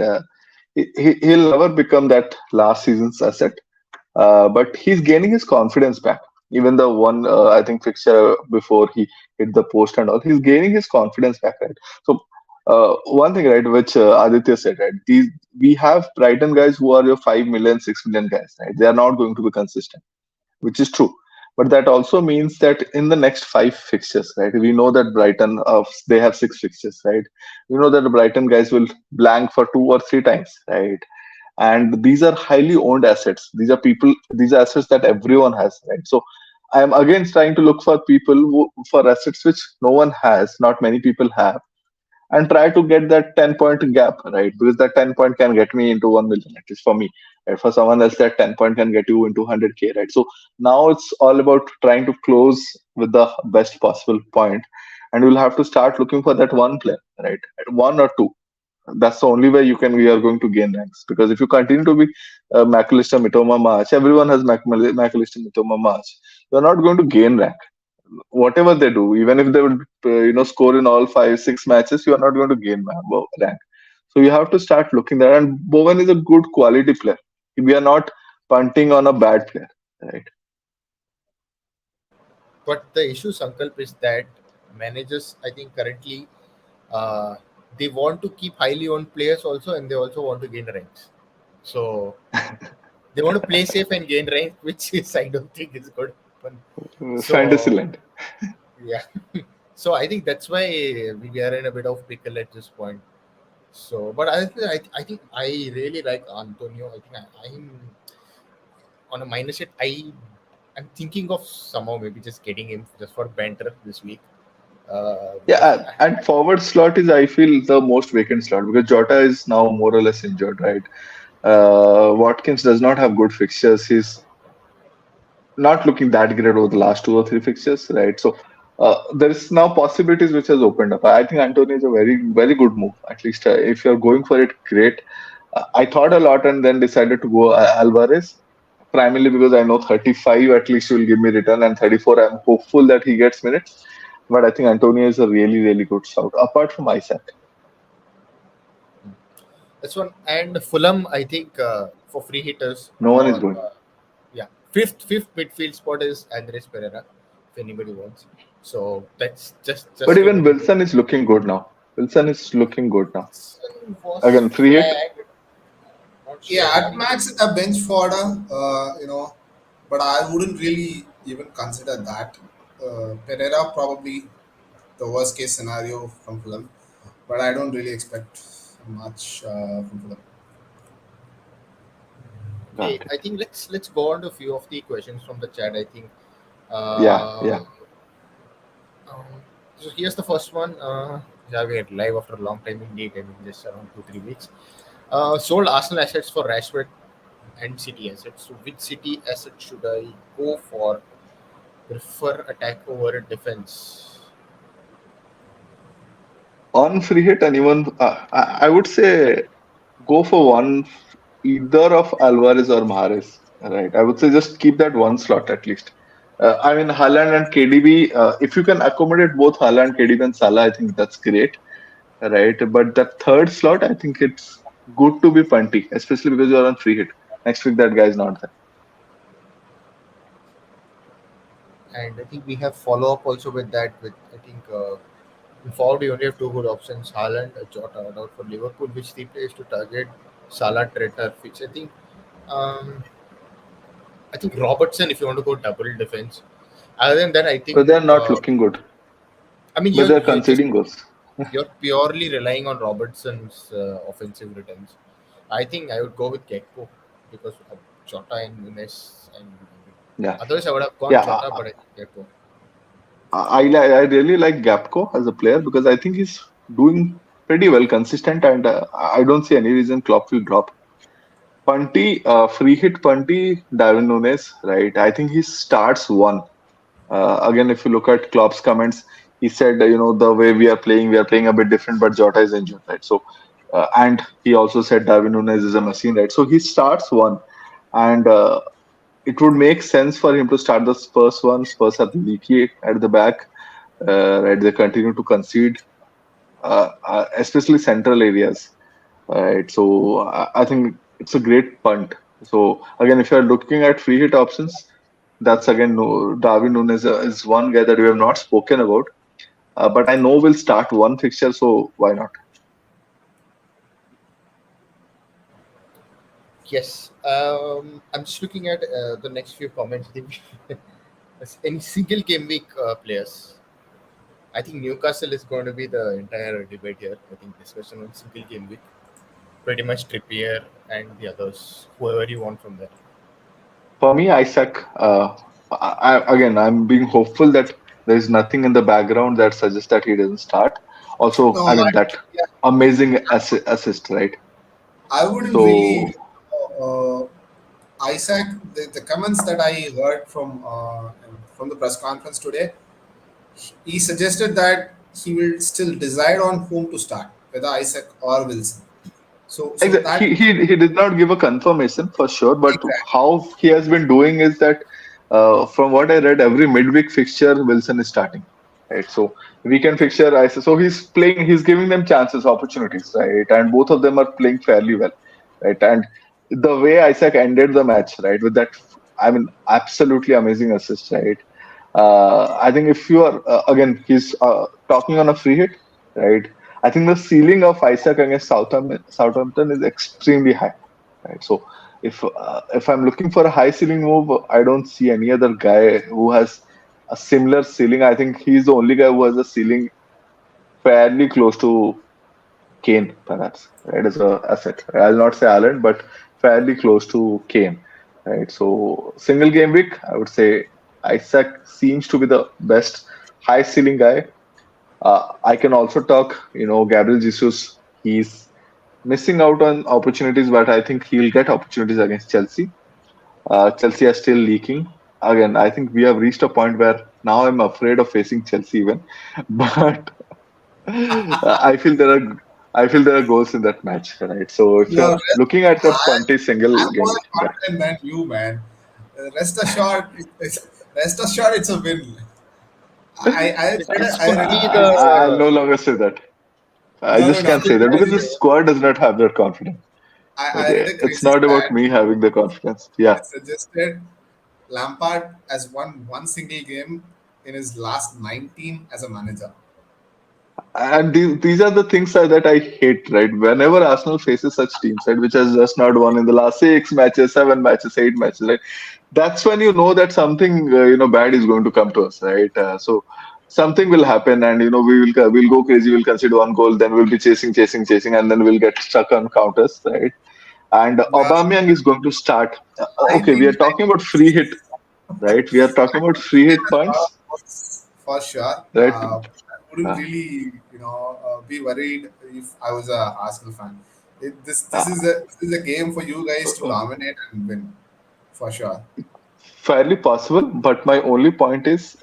He'll never become that last season's asset. But he's gaining his confidence back. Even the one, I think, fixture before he hit the post and all, he's gaining his confidence back, right? So, one thing, right, which Aditya said, right? We have Brighton guys who are your 5 million, 6 million guys, right? They are not going to be consistent, which is true. But that also means that in the next five fixtures, right? We know that Brighton, they have six fixtures, right? We know that the Brighton guys will blank for two or three times, right? And these are highly owned assets. These are assets that everyone has, right? So I am again trying to look for for assets which no one has, not many people have, and try to get that 10-point gap, right? Because that 10 point can get me into 1 million, at least for me. Right? For someone else, that 10 point can get you into 100K, right? So now it's all about trying to close with the best possible point, and you'll have to start looking for that one player, right? One or two. That's the only way we are going to gain ranks. Because if you continue to be McAllister, Mitoma, March, everyone has McAllister, Mitoma, March. You're not going to gain rank whatever they do, even if they would score in all 5, 6 matches, you are not going to gain rank. So you have to start looking there. And Bowen is a good quality player. We are not punting on a bad player, right? But the issue, Sankalp, is that managers, I think currently, uh, they want to keep highly owned players also, and they also want to gain ranks. So they want to play safe and gain rank, which is I don't think is good. But so Fantasyland. yeah, so I think that's why we are in a bit of pickle at this point. So, but I think I really like Antonio. I think I'm on a minus hit. I'm thinking of somehow maybe just getting him just for banter this week. Yeah, Because and forward slot is, I feel, the most vacant slot because Jota is now more or less injured, right? Watkins does not have good fixtures. He's not looking that great over the last two or three fixtures, right? So there is now possibilities which has opened up. I think Antonio is a very good move. At least if you're going for it, great. I thought a lot and then decided to go Alvarez, primarily because I know 35 at least will give me return, and 34 I'm hopeful that he gets minutes. But I think Antonio is a really good shout. Apart from Isaac, that's one. And Fulham, I think for free hitters no one is or going. yeah, fifth midfield spot is Andres Pereira, if anybody wants. So that's But just even remaining. Wilson is looking good now. Wilson is looking good now. Wilson was Again, free hit. flagged. Not Yeah, sure. I at think max a bench fodder, but I wouldn't really even consider that. Pereira probably the worst case scenario from Fulham, but I don't really expect much from Fulham. okay. Got it. I think let's go on to a few of the questions from the chat. I think. Yeah, Uh, yeah. um, so here's the first one. Yeah, we are live after a long time indeed. I mean, just around 2 3 weeks. Sold Arsenal assets for Rashford and City assets. So which City asset should I go for? Prefer attack over defense. On free hit, and even I would say go for one, either of Alvarez or Mahrez. Right. I would say just keep that one slot at least. I mean, Haaland and KDB, if you can accommodate both Haaland, KDB, and Salah, I think that's great, right? But the third slot, I think it's good to be punty, especially because you're on free hit. Next week, that guy's not there. And I think we have follow up also with that. With I think in forward you only have two good options: Haaland, Jota out for Liverpool, which three players to target? Salah, Trent, Fitch. Um, I think Robertson if you want to go double defense. Other than that, I think But they're not looking good, I mean but they're you're just conceding goals. you're purely relying on Robertson's offensive returns. I think I would go with Gecko because of Jota and Nunes, and Yeah, otherwise I would have gone yeah. Jota, but I think Gecko. I really like Gapco as a player because I think he's doing pretty well, consistent, and I don't see any reason Klopp will drop. Punty, free hit Punty, Darwin Nunes, right? I think he starts one. Again, if you look at Klopp's comments, he said, the way we are playing a bit different, but Jota is injured, right? So, and he also said Darwin Nunes is a machine, right? So he starts one, and it would make sense for him to start the Spurs one. Spurs are leaky at the back, right? They continue to concede, especially central areas, right? So I think it's a great punt. So again, if you're looking at free hit options, that's again no, Darwin Nunes is one guy that we have not spoken about. But I know we'll start one fixture, so why not? Yes, I'm just looking at the next few comments. Any single game week players? I think Newcastle is going to be the entire debate here. I think discussion on single game week, pretty much Trippier and the others, whoever you want from there. For me, Isaac. Again, I'm being hopeful that there is nothing in the background that suggests that he doesn't start. Also, No, I mean that yeah, amazing assist, right? I wouldn't So really. Isaac, the comments that I heard from the press conference today, he suggested that he will still decide on whom to start, whether Isaac or Wilson. So that He did not give a confirmation for sure, but exactly. how he has been doing is that from what I read, every midweek fixture Wilson is starting, right? So weekend fixture, so he's giving them chances, opportunities, right? And both of them are playing fairly well, right? And the way Isaac ended the match, right, with that, I mean, absolutely amazing assist, right? I think if you are he's talking on a free hit, right? I think the ceiling of Isaac against Southampton is extremely high, right? So if I'm looking for a high ceiling move, I don't see any other guy who has a similar ceiling. I think he's the only guy who has a ceiling fairly close to Kane, perhaps, right? As a asset, I'll not say Allen, but fairly close to Kane, right? So single game week, I would say Isaac seems to be the best high ceiling guy. I can also talk, Gabriel Jesus. He's missing out on opportunities, but I think he'll get opportunities against Chelsea. Chelsea are still leaking. Again, I think we have reached a point where now I'm afraid of facing Chelsea even. But I feel there are goals in that match, right? So if No, you're looking at a punty I'm single game, more yeah. confident than you, man. Rest assured, it's a win. This I could read be it. I'll the no longer say that. I No, no, just no. can't say that because the squad does not have that confidence. I read Okay, a it's crazy not about stat. me having the confidence. Yeah, It suggested Lampard has won one single game in his last 19 as a manager. and these are the things that I hate, right? Whenever Arsenal faces such teams, right, which has just not won in the last 6 matches, 7 matches, 8 matches, right? That's when you know that something bad is going to come to us, right? So something will happen, and we'll go crazy. We'll concede one goal, then we'll be chasing, chasing, chasing, and then we'll get stuck on counters, right? And Well, Aubameyang is going to start. Okay, we are I talking about think free hit, right? We are talking about free hit points, for sure. right? I wouldn't Uh, really, be worried if I was a Arsenal fan. This is a game for you guys to uh, dominate and win, for sure. Fairly possible, but my only point is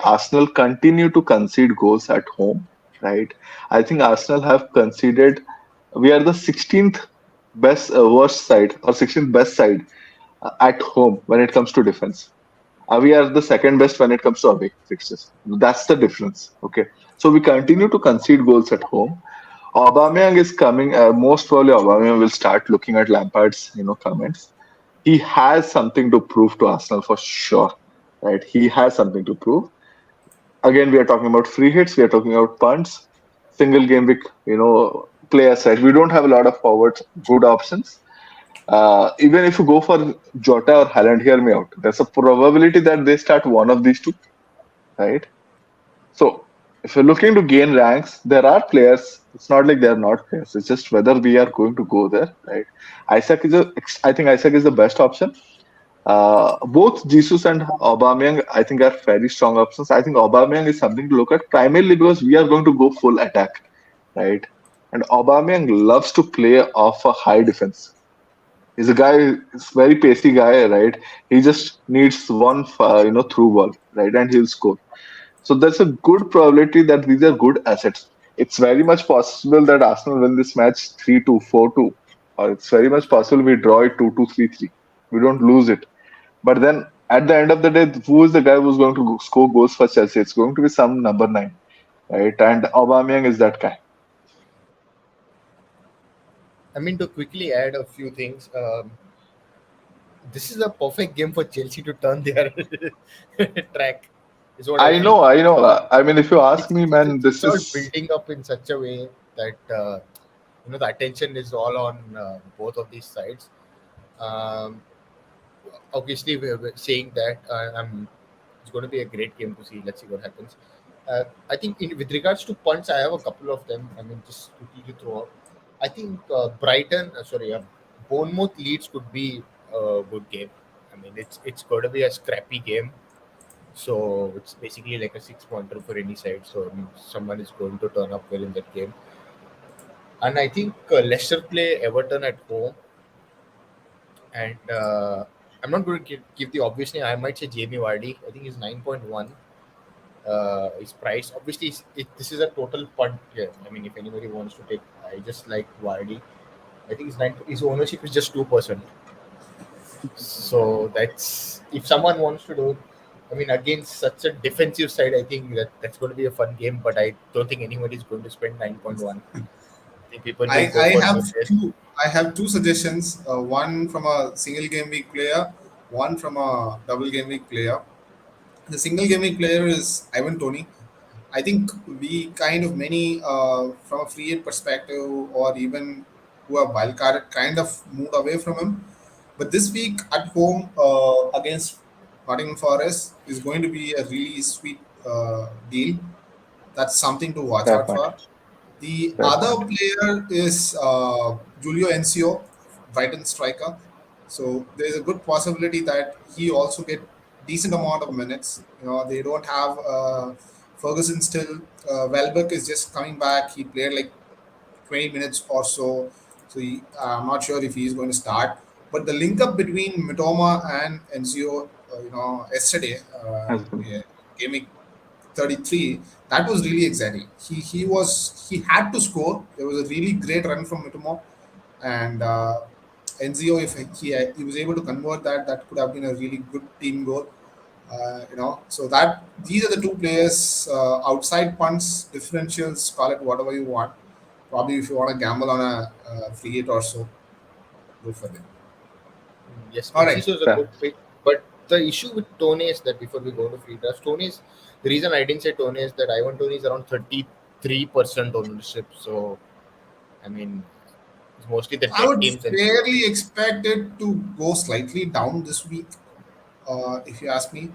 Arsenal continue to concede goals at home, right? I think Arsenal have conceded. We are the 16th best worst side or 16th best side at home when it comes to defense. We are the second best when it comes to away fixtures. That's the difference. Okay, so we continue to concede goals at home. Aubameyang is coming. Most probably, Aubameyang will start looking at Lampard's comments. He has something to prove to Arsenal for sure, right? He has something to prove. Again, we are talking about free hits. We are talking about punts, single game week. Players. Right? We don't have a lot of forwards, good options. Even if you go for Jota or Haaland, hear me out. There's a probability that they start one of these two, right? So if you're looking to gain ranks, there are players. It's not like they're not players. It's just whether we are going to go there, right? Isaac is a. I think Isaac is the best option. Both Jesus and Aubameyang, I think, are very strong options. I think Aubameyang is something to look at primarily because we are going to go full attack, right? And Aubameyang loves to play off a high defense. He's a guy, he's a very pacey guy, right? He just needs one, through ball, right, and he'll score. So there's a good probability that these are good assets. It's very much possible that Arsenal win this match 3-2, 4-2, or it's very much possible we draw it 2-2, 3-3. We don't lose it. But then at the end of the day, who is the guy who's going to score goals for Chelsea? It's going to be some number nine, right? And Aubameyang is that guy. I mean, to quickly add a few things, this is a perfect game for Chelsea to turn their track, is what I I feel. know, I know. I mean, if you ask It's, me, it's, man, it's it's this all is building up in such a way that the attention is all on both of these sides. Um, Obviously, we're saying that it's going to be a great game to see. Let's see what happens. I think with regards to punts, I have a couple of them. I mean, just quickly to throw out. I think Bournemouth Leeds could be a good game. I mean, it's going to be a scrappy game. So it's basically like a 6 pointer for any side. So I mean, someone is going to turn up well in that game. And I think Leicester play Everton at home. And I'm not going to give the obvious name. I might say Jamie Vardy. I think he's 9.1. His price. Obviously, this is a total punt here. I mean, if anybody wants to take, I just like Vardy. I think his ownership is just 2%. So that's if someone wants to do. I mean, against such a defensive side, I think that's going to be a fun game. But I don't think anybody is going to spend 9.1. I think people will I, go I for have Nunes. two. I have two suggestions. One from a single game week player, one from a double game week player. The single game week player is Ivan Tony. I think we kind of many from a free hit perspective or even who are wildcarded kind of moved away from him. But this week at home against Nottingham Forest is going to be a really sweet deal. That's something to watch fair out point. for. The Fair other point. player is Julio Encio, Brighton striker. So there is a good possibility that he also get decent amount of minutes. They don't have Ferguson still. Welbeck is just coming back. He played like 20 minutes or so. So I'm not sure if he's going to start. But the link up between Mitoma and Encio, yesterday, Has been yeah, game 33, that was really exciting. He had to score. There was a really great run from Mitomo, and Enzio, if he was able to convert that, that could have been a really good team goal. So that these are the two players outside punts, differentials, call it whatever you want. Probably if you want to gamble on a free hit or so, go for them. Yes, All right. Enciso is a fair. good pick. But the issue with Tone is that before we go to free drafts, the reason I didn't say Tone is that Ivan Tony is around 33% ownership. So, I mean, it's mostly the I dead would teams. And fairly expect it to go slightly down this week. If you ask me.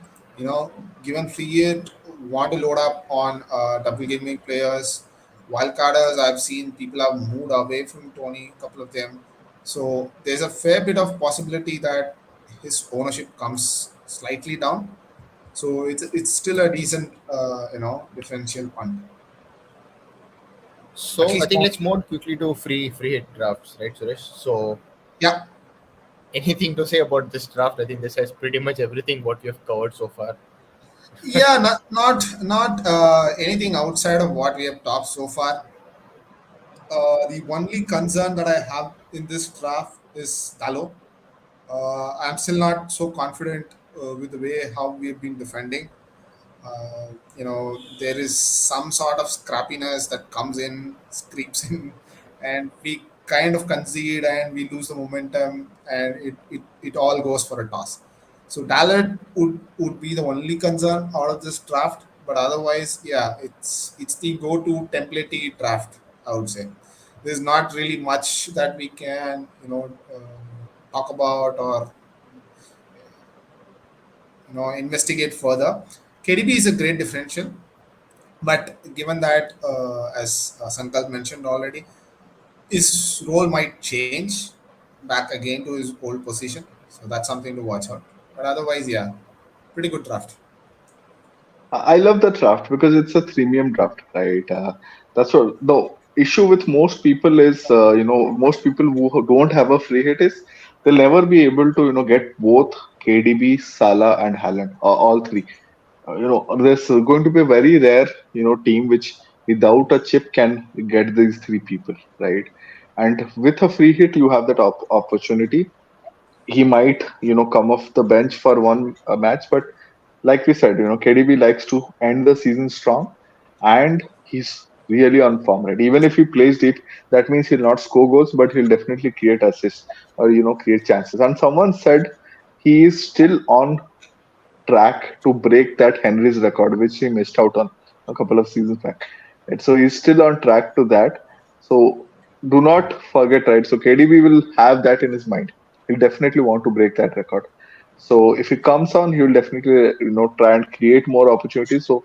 Given free hit, want to load up on double gaming players, wildcarders. I've seen people have moved away from Tony, a couple of them. So there's a fair bit of possibility that his ownership comes slightly down. So it's still a decent differential punt. At so I least think for let's me. move quickly to free hit drafts, right, Suresh? So, Yeah. anything to say about this draft? I think this has pretty much everything what we have covered so far. Yeah, not anything outside of what we have talked so far. The only concern that I have in this draft is Dalo. I'm still not so confident with the way how we've been defending. There is some sort of scrappiness that comes in, creeps in, and we kind of concede and we lose the momentum, and it all goes for a toss. So Dallard would be the only concern out of this draft, but otherwise, yeah, it's the go-to template draft, I would say. There's not really much that we can talk about or investigate further. KDB is a great differential, but given that, as Sankalp mentioned already, his role might change back again to his old position. So that's something to watch out. But otherwise, yeah, pretty good draft. I love the draft because it's a premium draft, right? That's what the issue with most people is. Most people who don't have a free hit is they'll never be able to get both KDB, Salah, and Haaland, all three. There's going to be a very rare team which without a chip can get these three people, right? And with a free hit, you have that opportunity. He might come off the bench for one match, but like we said, KDB likes to end the season strong, and he's really on form, right? Even if he plays deep, that means he'll not score goals, but he'll definitely create assists or create chances. And someone said he is still on track to break that Henry's record, which he missed out on a couple of seasons back. And so he's still on track to that. So do not forget, right? So KDB will have that in his mind. He'll definitely want to break that record. So if he comes on, he will definitely try and create more opportunities. So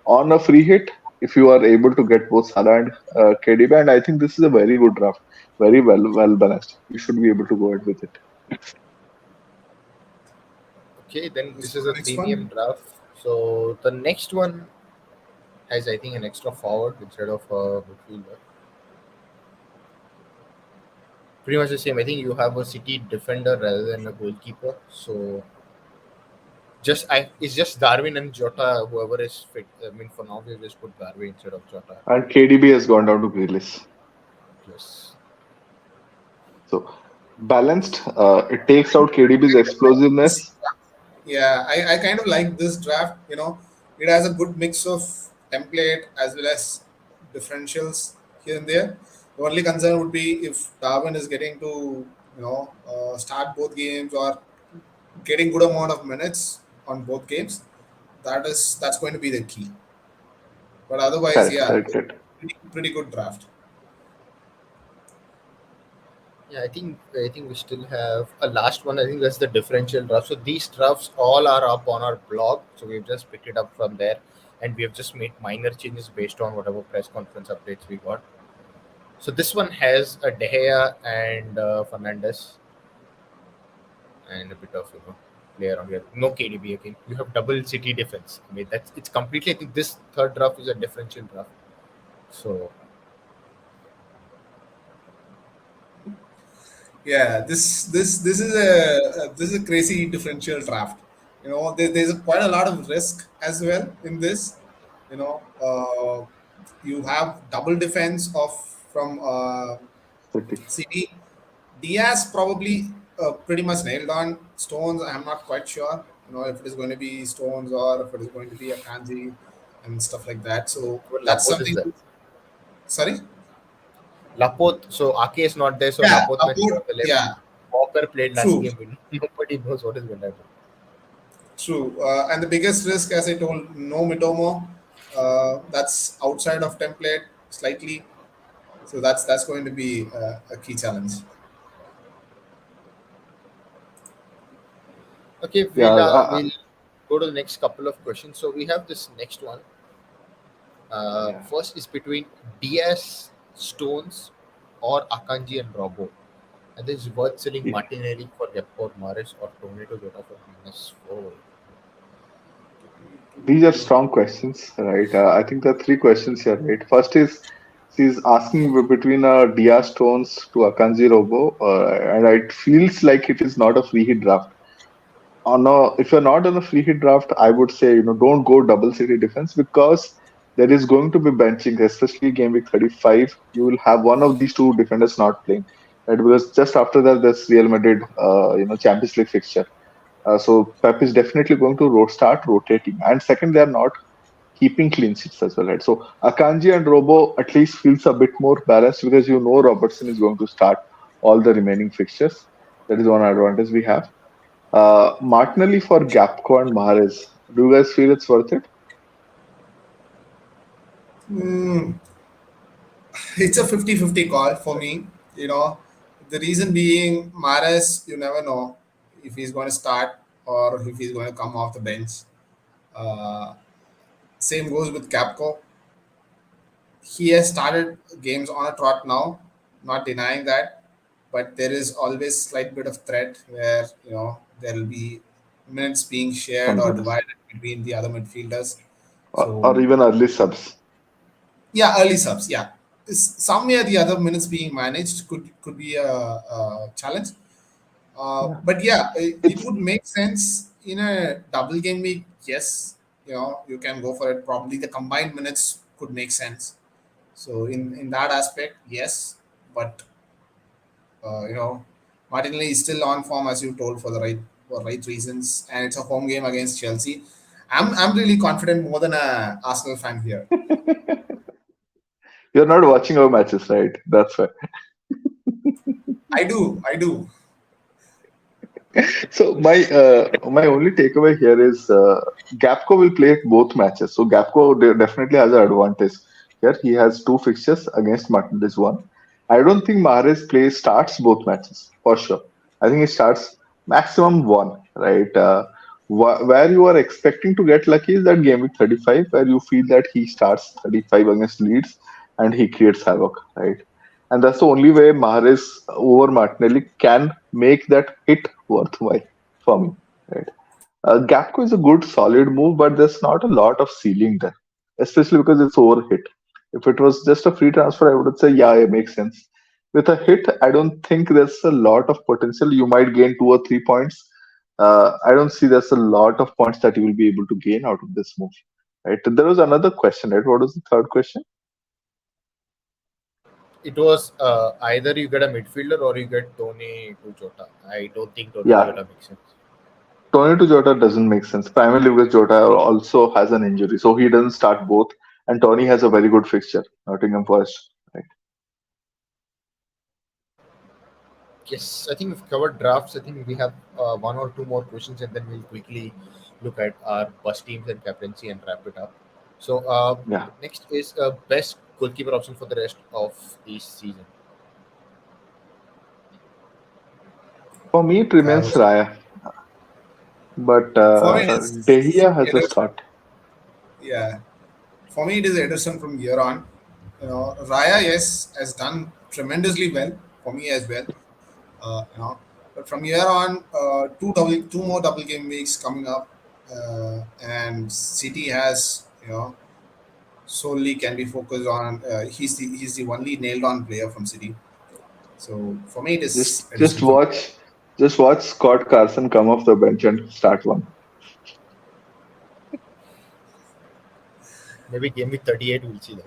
on a free hit, if you are able to get both Salah and KDB, and I think this is a very good draft, very well balanced. You should be able to go ahead with it. Okay, then Let's this go is to a the next premium one. draft. So the next one has, I think, an extra forward instead of a midfielder. Pretty much the same. I think you have a City defender rather than a goalkeeper. So it's just Darwin and Jota, whoever is fit. I mean, for now we just put Darwin instead of Jota. And KDB has gone down to Grealish. Yes. So balanced. It takes out KDB's This explosiveness. Yeah, I kind of like this draft. It has a good mix of template as well as differentials here and there. The only concern would be if Darwin is getting to start both games or getting good amount of minutes on both games. That's going to be the key. But otherwise, Correct, yeah, correct, correct. pretty good draft. Yeah, I think we still have a last one. I think that's the differential draft. So these drafts all are up on our blog. So we've just picked it up from there, and we have just made minor changes based on whatever press conference updates we got. So this one has a De Gea and Fernandez and a bit of player on here. No KDB again. You have double City defense. I mean that's it's completely. I think this third draft is a differential draft. So Yeah, this is a crazy differential draft. There's quite a lot of risk as well in this. You have double defense of from City. City. Diaz probably pretty much nailed on. Stones, I'm not quite sure. If it is going to be Stones or if it is going to be a Kanji and stuff like that. So well, that's Laporte is something. there. Sorry. Laporte. So Ake is not there. So Yeah, Laporte might play about on the left. yeah. Walker played last True. game. Nobody knows what is going to happen. True. And the biggest risk, as I told, no Mitomo. That's outside of template slightly. So that's going to be a key challenge. Okay, Yeah, we'll go to the next couple of questions. So we have this next one. yeah. First is between Diaz, Stones, or Akanji and Robo. And this is worth selling Yeah. Martinelli for Geppo Maris or Tornado Jota for -4. These are strong questions, right? I think there are three questions here, right? First is she's asking between Dia Stones to Akanji Robo, and it feels like it is not a free hit draft. If you're not on a free hit draft, I would say don't go double city defense because there is going to be benching, especially game week 35. You will have one of these two defenders not playing, right? Because just after that, there's Real Madrid, Champions League fixture. So Pep is definitely going to start rotating. And second, they are not keeping clean sheets as well, right? So Akanji and Robo at least feels a bit more balanced because you know Robertson is going to start all the remaining fixtures. That is one advantage we have. Martinelli for Gapco and Mahrez. Do you guys feel it's worth it? Mm, it's a 50-50 call for me. You know, the reason being, Mares, you never know if he's going to start or if he's going to come off the bench. Uh, Same goes with Capco. He has started games on a trot now, not denying that, but there is always slight bit of threat where there will be minutes being shared or Concerns. divided between the other midfielders. Or So even early subs. yeah, early subs. Yeah, somewhere the other minutes being managed could be a challenge. Yeah. But yeah, it It's would make sense in a double game week. Yes, you can go for it. Probably the combined minutes could make sense. So in that aspect, yes. But Martinelli is still on form as you told for right reasons, and it's a home game against Chelsea. I'm really confident more than a Arsenal fan here. you're not watching our matches, right? That's why. I do. So my only takeaway here is Gapco will play both matches. So Gapco definitely has an advantage here. He has two fixtures against Martinez one. I don't think Mahrez plays starts both matches for sure. I think he starts maximum one, right? Where you are expecting to get lucky is that game with 35, where you feel that he starts 35 against Leeds and he creates havoc, right? And that's the only way Mahrez over Martinelli can make that hit worthwhile for me. Right? Gapco is a good, solid move, but there's not a lot of ceiling there, especially because it's overhit. If it was just a free transfer, I would say, yeah, it makes sense. With a hit, I don't think there's a lot of potential. You might gain 2 or 3 points. I don't see there's a lot of points that you will be able to gain out of this move. Right? There was another question, right? What was the third question? It was either you get a midfielder or you get Tony to Jota. I don't think Tony to Yeah, Jota makes sense. Tony to Jota doesn't make sense, primarily because Jota also has an injury, so he doesn't start both. And Tony has a very good fixture, Nottingham Forest. Right? Yes, I think we've covered drafts. I think we have one or two more questions, and then we'll quickly look at our bus teams and captaincy and wrap it up. So Yeah. next is best goalkeeper option for the rest of the season. For me, it I remains was Raya, but For me, De it's Gea has a Ederson. start. Yeah, for me, it is Ederson from here on. Raya, yes, has done tremendously well for me as well. But from here on, two more double game weeks coming up, and City has solely can be focused on. He's the only nailed on player from City. So for me, it is Just just Ederson from. watch, just watch Scott Carson come off the bench and start one. Maybe game week 38, we'll see that.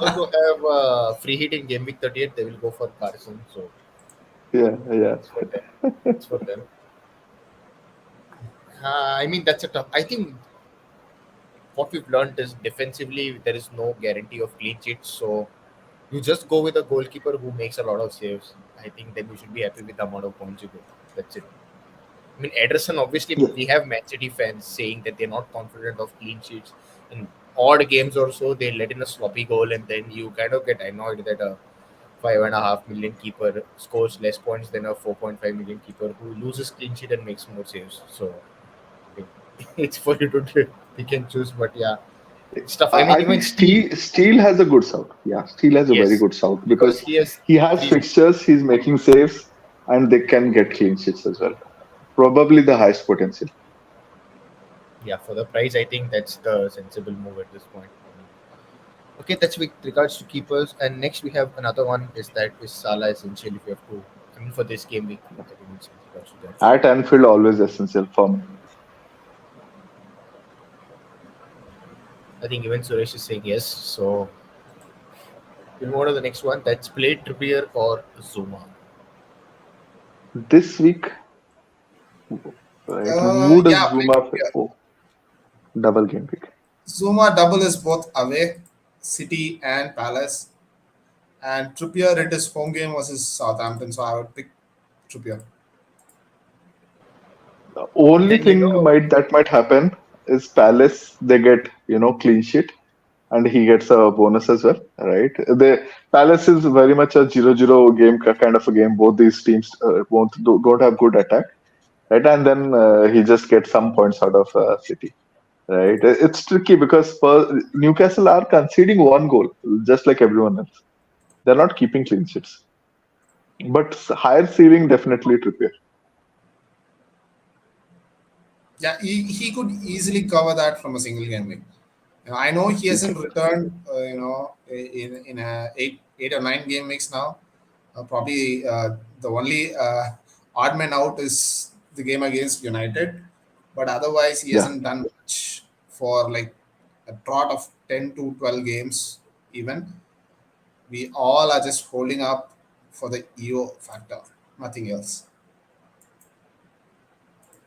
Those who have free hit in game week 38, they will go for Carson. So Yeah, yeah. it's for them. It's for them. I mean, that's a tough. I think what we've learned is defensively there is no guarantee of clean sheets. So you just go with a goalkeeper who makes a lot of saves. I think then you should be happy with the amount of points you get. That's it. I mean, Ederson, obviously, Yeah. we have Man City fans saying that they're not confident of clean sheets. In odd games or so, they let in a sloppy goal, and then you kind of get annoyed that a 5.5 million keeper scores less points than a 4.5 million keeper who loses clean sheet and makes more saves. So it, it's for you to pick and choose. But yeah, stuff. I mean, I even think Steel, Steel has a good south. Yeah, Steel has a very yes, good south because because he has he has three. fixtures, he's making saves, and they can get clean sheets as well. Probably the highest potential. Yeah, for the price, I think that's the sensible move at this point. Okay, that's with regards to keepers. And next we have another one is that is Salah essential if you have to. I mean, for this game week, I think it's with regards to that. So At Anfield, always essential for me. I think even Suresh is saying yes. So we'll move on to the next one. That's play Trippier or Zuma. This week, Right? Who does Yeah, Zuma fit? yeah. Oh, double game week. Zuma double is both away, City and Palace. And Trippier, it is home game versus Southampton, so I would pick Trippier. The only Then you thing know, might happen is Palace they get clean sheet and he gets a bonus as well, right? The Palace is very much a 0-0 game kind of a game. Both these teams don't have good attack, right? And then he just gets some points out of City, right? It's tricky because Newcastle are conceding one goal just like everyone else. They're not keeping clean sheets, but higher ceiling definitely Trippier. Yeah, he could easily cover that from a single game win. I know he He hasn't can. returned, in a eight or nine game weeks now. Probably the only odd man out is the game against United, but otherwise he Yeah, hasn't done much for like a trot of 10 to 12 games. Even we all are just holding up for the EO factor, nothing else.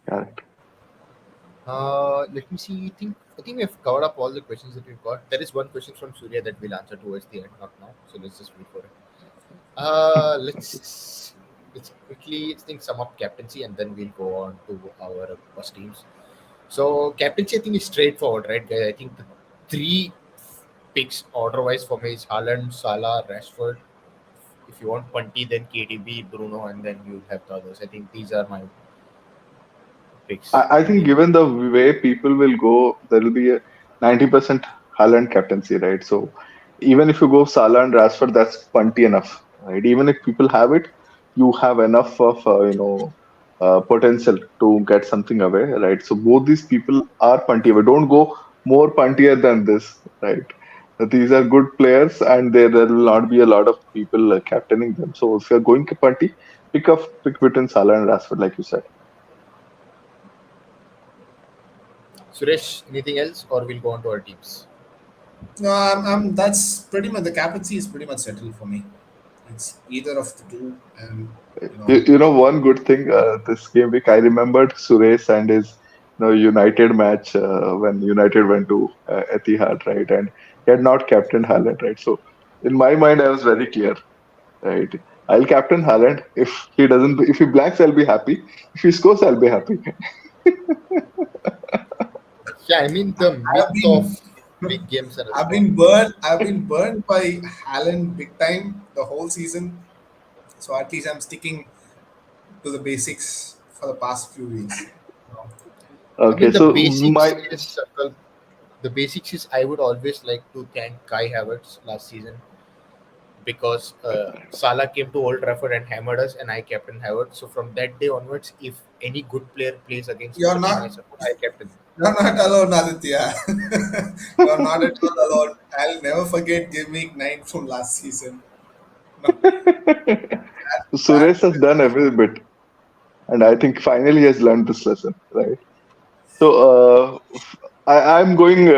correct. let me see. I think we have covered up all the questions that we've got. There is one question from Surya that we'll answer towards the end, not now. So let's just wait for it. Let's quickly think sum up captaincy and then we'll go on to our first teams. So captaincy, I think is straightforward, right, guys? I think the three picks order-wise for me is Haaland, Salah, Rashford. If you want Punty, then KDB, Bruno, and then you have the others. I think these are my picks I in think the given the way people will go, there will be a 90% Haaland captaincy, right? So even if you go Salah and Rashford, that's plenty enough, right? Even if people have it, you have enough of potential to get something away, right? So both these people are punty away. Don't go more puntier than this, right? These are good players, and there will not be a lot of people captaining them. So if you're going to punty, pick between Salah and Rashford, like you said. Suresh, anything else, or we'll go on to our teams? No, that's pretty much the captaincy is pretty much settled for me. It's either of the two, and you know, You know, one good thing this game week, I remembered Suresh and his United match when United went to Etihad, right? And he had not captained Haaland, right? So in my mind, I was very clear, right? I'll captain Haaland. If he blanks, I'll be happy. If he scores, I'll be happy. Yeah, I mean the I've myth of been big games and a I've small. been burned. I've been burned by Haaland big time the whole season. So at least I'm sticking to the basics for the past few weeks. You know. I mean Okay, the so basics my is the basics is I would always like to thank Kai Havertz last season because Salah came to Old Trafford and hammered us, and I captain Havertz. So from that day onwards, if any good player plays against You're the team I not support, I captain them. you're not alone, Aditya. You're not at all alone. I'll never forget Game Week 9 from last season. No, that Suresh has done every bit, and I think finally he has learned this lesson, right? So I'm going.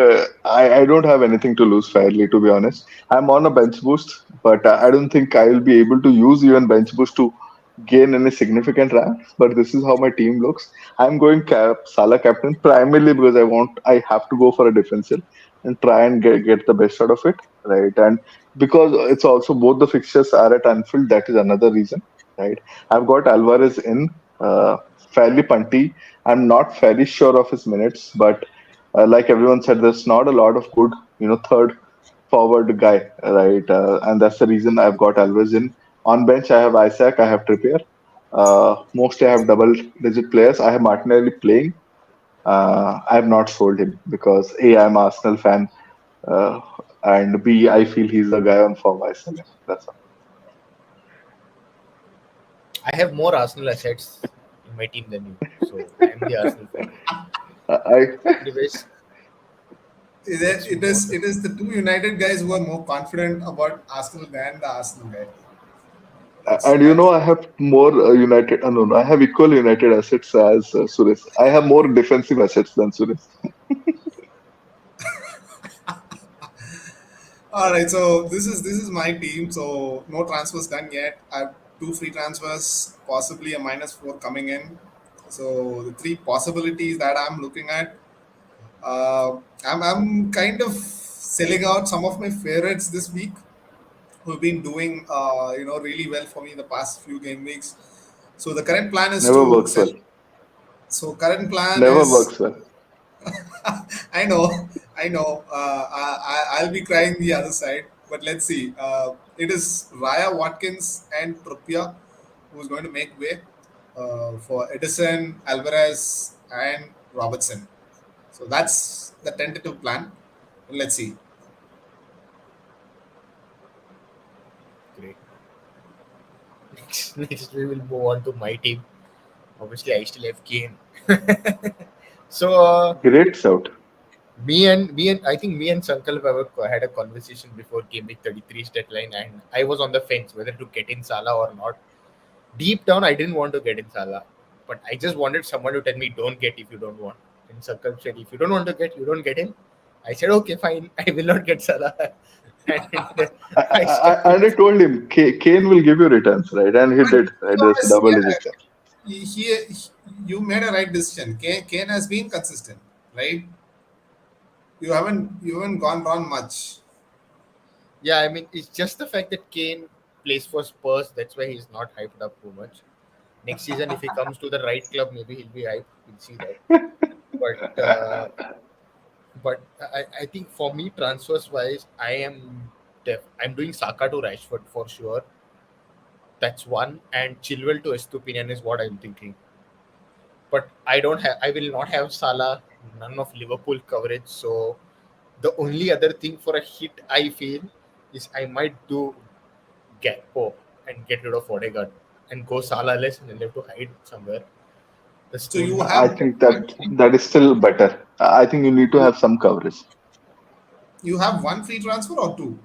I don't have anything to lose fairly, to be honest. I'm on a bench boost, but I don't think I will be able to use even bench boost to gain any significant rank. But this is how my team looks. I'm going Salah captain primarily because I have to go for a differential and try and get the best out of it, right? And because it's also both the fixtures are at Anfield, that is another reason, right? I've got Alvarez in fairly punty. I'm not very sure of his minutes, but like everyone said, there's not a lot of good, third forward guy, right? And that's the reason I've got Alvarez in. On bench, I have Isaac, I have Trippier. Mostly, I have double-digit players. I have Martinelli playing. I have not sold him because A, I'm an Arsenal fan, uh, and B, I feel he's the guy on form. I sell him. That's I have more Arsenal assets in my team than you, so I am the Arsenal fan. all. Anyways, let's it move on. is it is the two United guys who are more confident about Arsenal than the Arsenal guy. And That's I have more United. No, no, I have equal United assets as Suresh. I have more defensive assets than Suresh. all right. So this is my team. So no transfers done yet. I have two free transfers, possibly a -4 coming in. So the three possibilities that I'm looking at, I'm kind of selling out some of my favorites this week who've been doing really well for me in the past few game weeks. So the current plan is Never to works sell. well. So current plan Never is, works well. I know, I know. I'll be crying the other side, but let's see. It is Raya Watkins and Trippier who's going to make way for Edison, Alvarez, and Robertson. So that's the tentative plan. Let's see. Great. Next we will move on to my team. Obviously, I still have Kane. So Great shout. me and I think me and Sankalp had a conversation before Game Week 33's deadline, and I was on the fence whether to get in Salah or not. Deep down, I didn't want to get in Salah, but I just wanted someone to tell me, "Don't get if you don't want." And Sankalp said, "If you don't want to get, you don't get him." I said, "Okay, fine. I will not get Salah," and I stuck And I with. told him, Kane will give you returns, right? And he But did, to be right? There's a honest, double yeah, digit there. you made a right decision. Kane has been consistent, right? You haven't gone wrong much. Yeah, I mean, it's just the fact that Kane plays for Spurs. That's why he's not hyped up too much. Next season, if he comes to the right club, maybe he'll be hyped. We'll see that. But I think for me, transfers wise, I'm doing Saka to Rashford for sure. That's one, and Chilwell to Estupinian is what I'm thinking. But I will not have Salah, none of Liverpool coverage. So the only other thing for a hit I feel is I might do Gakpo and get rid of Odegaard and go Salah-less and then have to hide somewhere. That's So the you only I have thing. think that is still better. I think you need to have some coverage. you have one free transfer or two.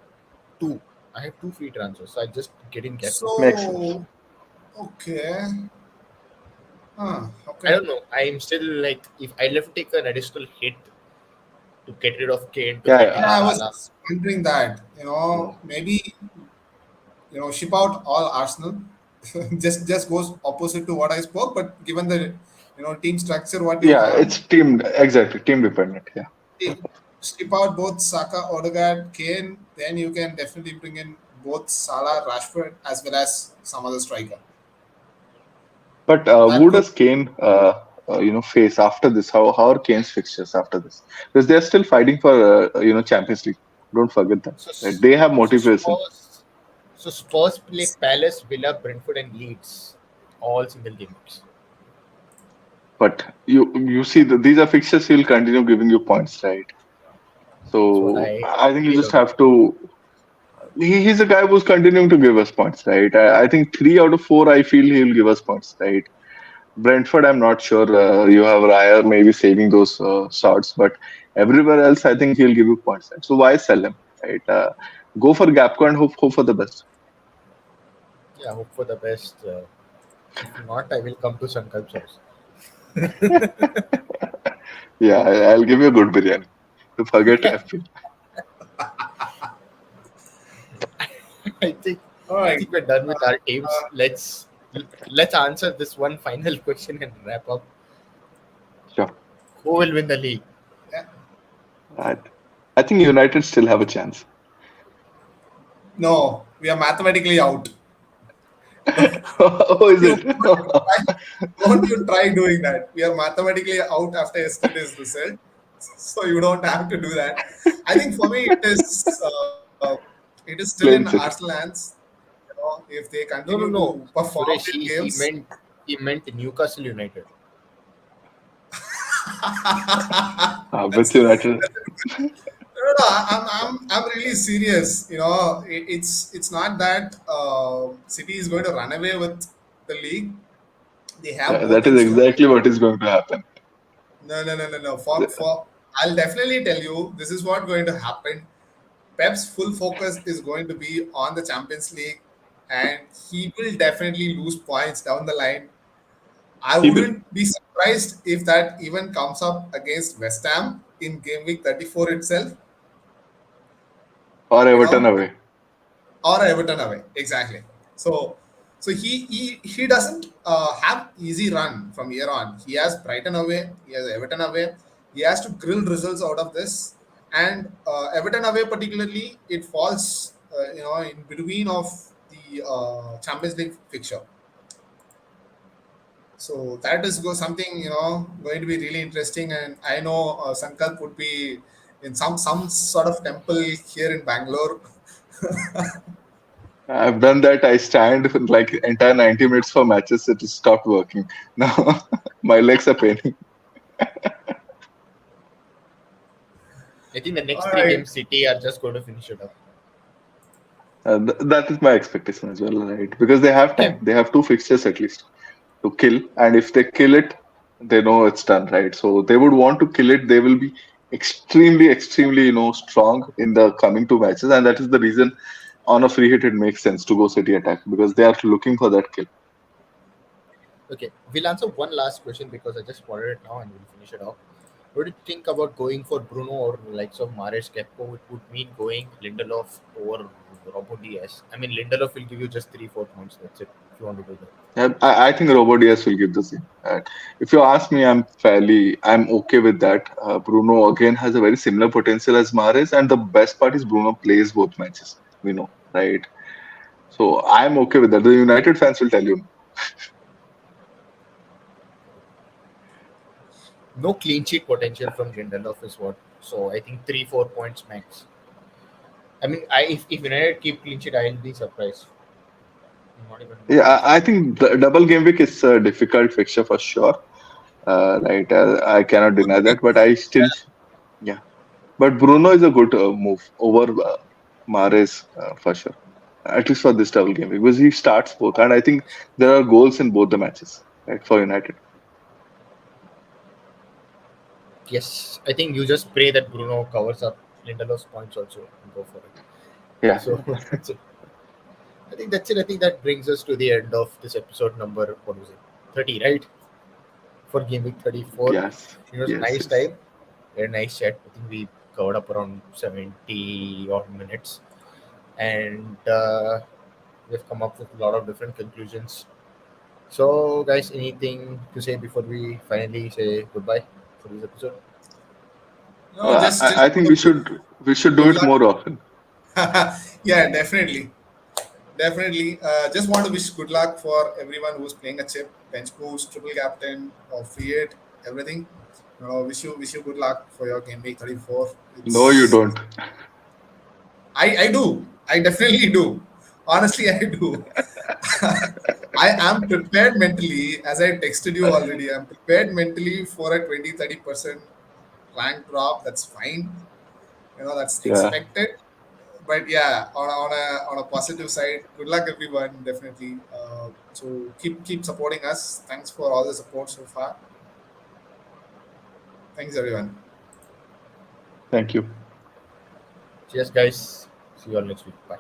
Two. I have two free transfers, so I just get in Gakpo. Makes sense. So okay, I okay. don't know. I'm still like, if I'll have to take an additional hit to get rid of Kane to Yeah, get in Yeah, I yeah. Salah. was wondering that. Maybe ship out all Arsenal. Just goes opposite to what I spoke, but given the team structure what you Yeah, have, it's team exactly team dependent. Yeah, strip out both Saka, Odegaard, Kane, then you can definitely bring in both Salah, Rashford, as well as some other striker. but That who could. does Kane face after this? How are Kane's fixtures after this? Because they're still fighting for Champions League. Don't forget that. So, Right? They have so motivation. Spurs play Palace, Villa, Brentford, and Leeds, all single game weeks. But you see these are fixtures he'll continue giving you points, right? That's what So I I think you really just don't know. have to. He's a guy who's continuing to give us points, right? I think 3 out of 4 I feel he'll give us points, right? Brentford, I'm not sure. You have Raya maybe saving those shots, but everywhere else, I think he'll give you points. Right? So why sell him, right? Go for Gapco and hope for the best. Yeah, hope for the best. If not, I will come to Sankalp's house. Yeah, I'll give you a good biryani. To forget FPL. I think All I right. think we're done with our teams. Uh, Let's answer this one final question and wrap up. Sure. Who will win the league? yeah. I, I think United still have a chance. No, we are mathematically out. Don't Oh, is it? try, don't you try doing that. We are mathematically out after yesterday's result, so you don't have to do that. I think for me it is still in Plain Arsenal City. hands. If they No, continue no, to no. perform Suresh, their he games. meant Newcastle United. With That's United. no. I'm really serious. It's not that City is going to run away with the league. They have both That is instruments. exactly what is going to happen. No. For I'll definitely tell you this is what going to happen. Pep's full focus is going to be on the Champions League, and he will definitely lose points down the line. I He will. wouldn't be surprised if that even comes up against West Ham in game week 34 itself, Or you Everton know, away. or Everton away. Exactly. So, So he doesn't have easy run from here on. He has Brighton away, he has Everton away. He has to grill results out of this, and Everton away particularly, it falls in between of the Champions League fixture. So that is something going to be really interesting, and I know Sankalp would be in some sort of temple here in Bangalore. I've done that. I stand for like entire 90 minutes for matches. It stopped working. Now my legs are paining. I think the All next three right. games, City are just going to finish it up. That is my expectation as well, right? Because they have time. They have two fixtures at least to kill, and if they kill it, they know it's done, right? So they would want to kill it. They will be extremely, extremely, strong in the coming two matches, and that is the reason on a free hit it makes sense to go City attack because they are looking for that kill. Okay, we'll answer one last question because I just spotted it now and we'll finish it off. What do you think about going for Bruno or likes of Mares Kepko? It would mean going Lindelof over Robo Diaz. I mean, Lindelof will give you just 3 4 points. That's it if you want to do that. I think Robo Diaz will give the same. If you ask me, I'm okay with that. Bruno again has a very similar potential as Mahrez, and the best part is Bruno plays both matches. We know, right? So I'm okay with that. The United fans will tell you. No clean sheet potential from Lindelof is what. So I think 3 4 points max. I mean, if United keep clean sheet, I'll be surprised. I'm not even Yeah, that I surprised. think the double game week is a difficult fixture for sure. Right, I cannot deny that, but I still, yeah. But Bruno is a good move over Mahrez for sure. At least for this double game week, because he starts both, and I think there are goals in both the matches, right, for United. Yes, I think you just pray that Bruno covers up Lindelof's points also and go for it. Yeah, So that's it. I think that's it. I think that brings us to the end of this episode number, what was it, 30, right? For Game Week 34. yes, It was a yes, nice yes. time, very nice chat. I think we covered up around 70 odd minutes, and we've come up with a lot of different conclusions. So, guys, anything to say before we finally say goodbye for this episode? No, just I think we should do good it luck. more often. Yeah, definitely. Definitely. Just want to wish good luck for everyone who's playing a chip, bench boost, triple captain, or free hit, everything. Wish you good luck for your game week 34. No, you It's don't. I do. I definitely do. Honestly, I do. I am prepared mentally, as I texted you already. I'm prepared mentally for a 20-30% rank drop. That's fine. That's Yeah, expected. But yeah, on a positive side, good luck everyone. Definitely. So keep supporting us. Thanks for all the support so far. Thanks everyone. thank you. Cheers, guys. See you all next week. Bye.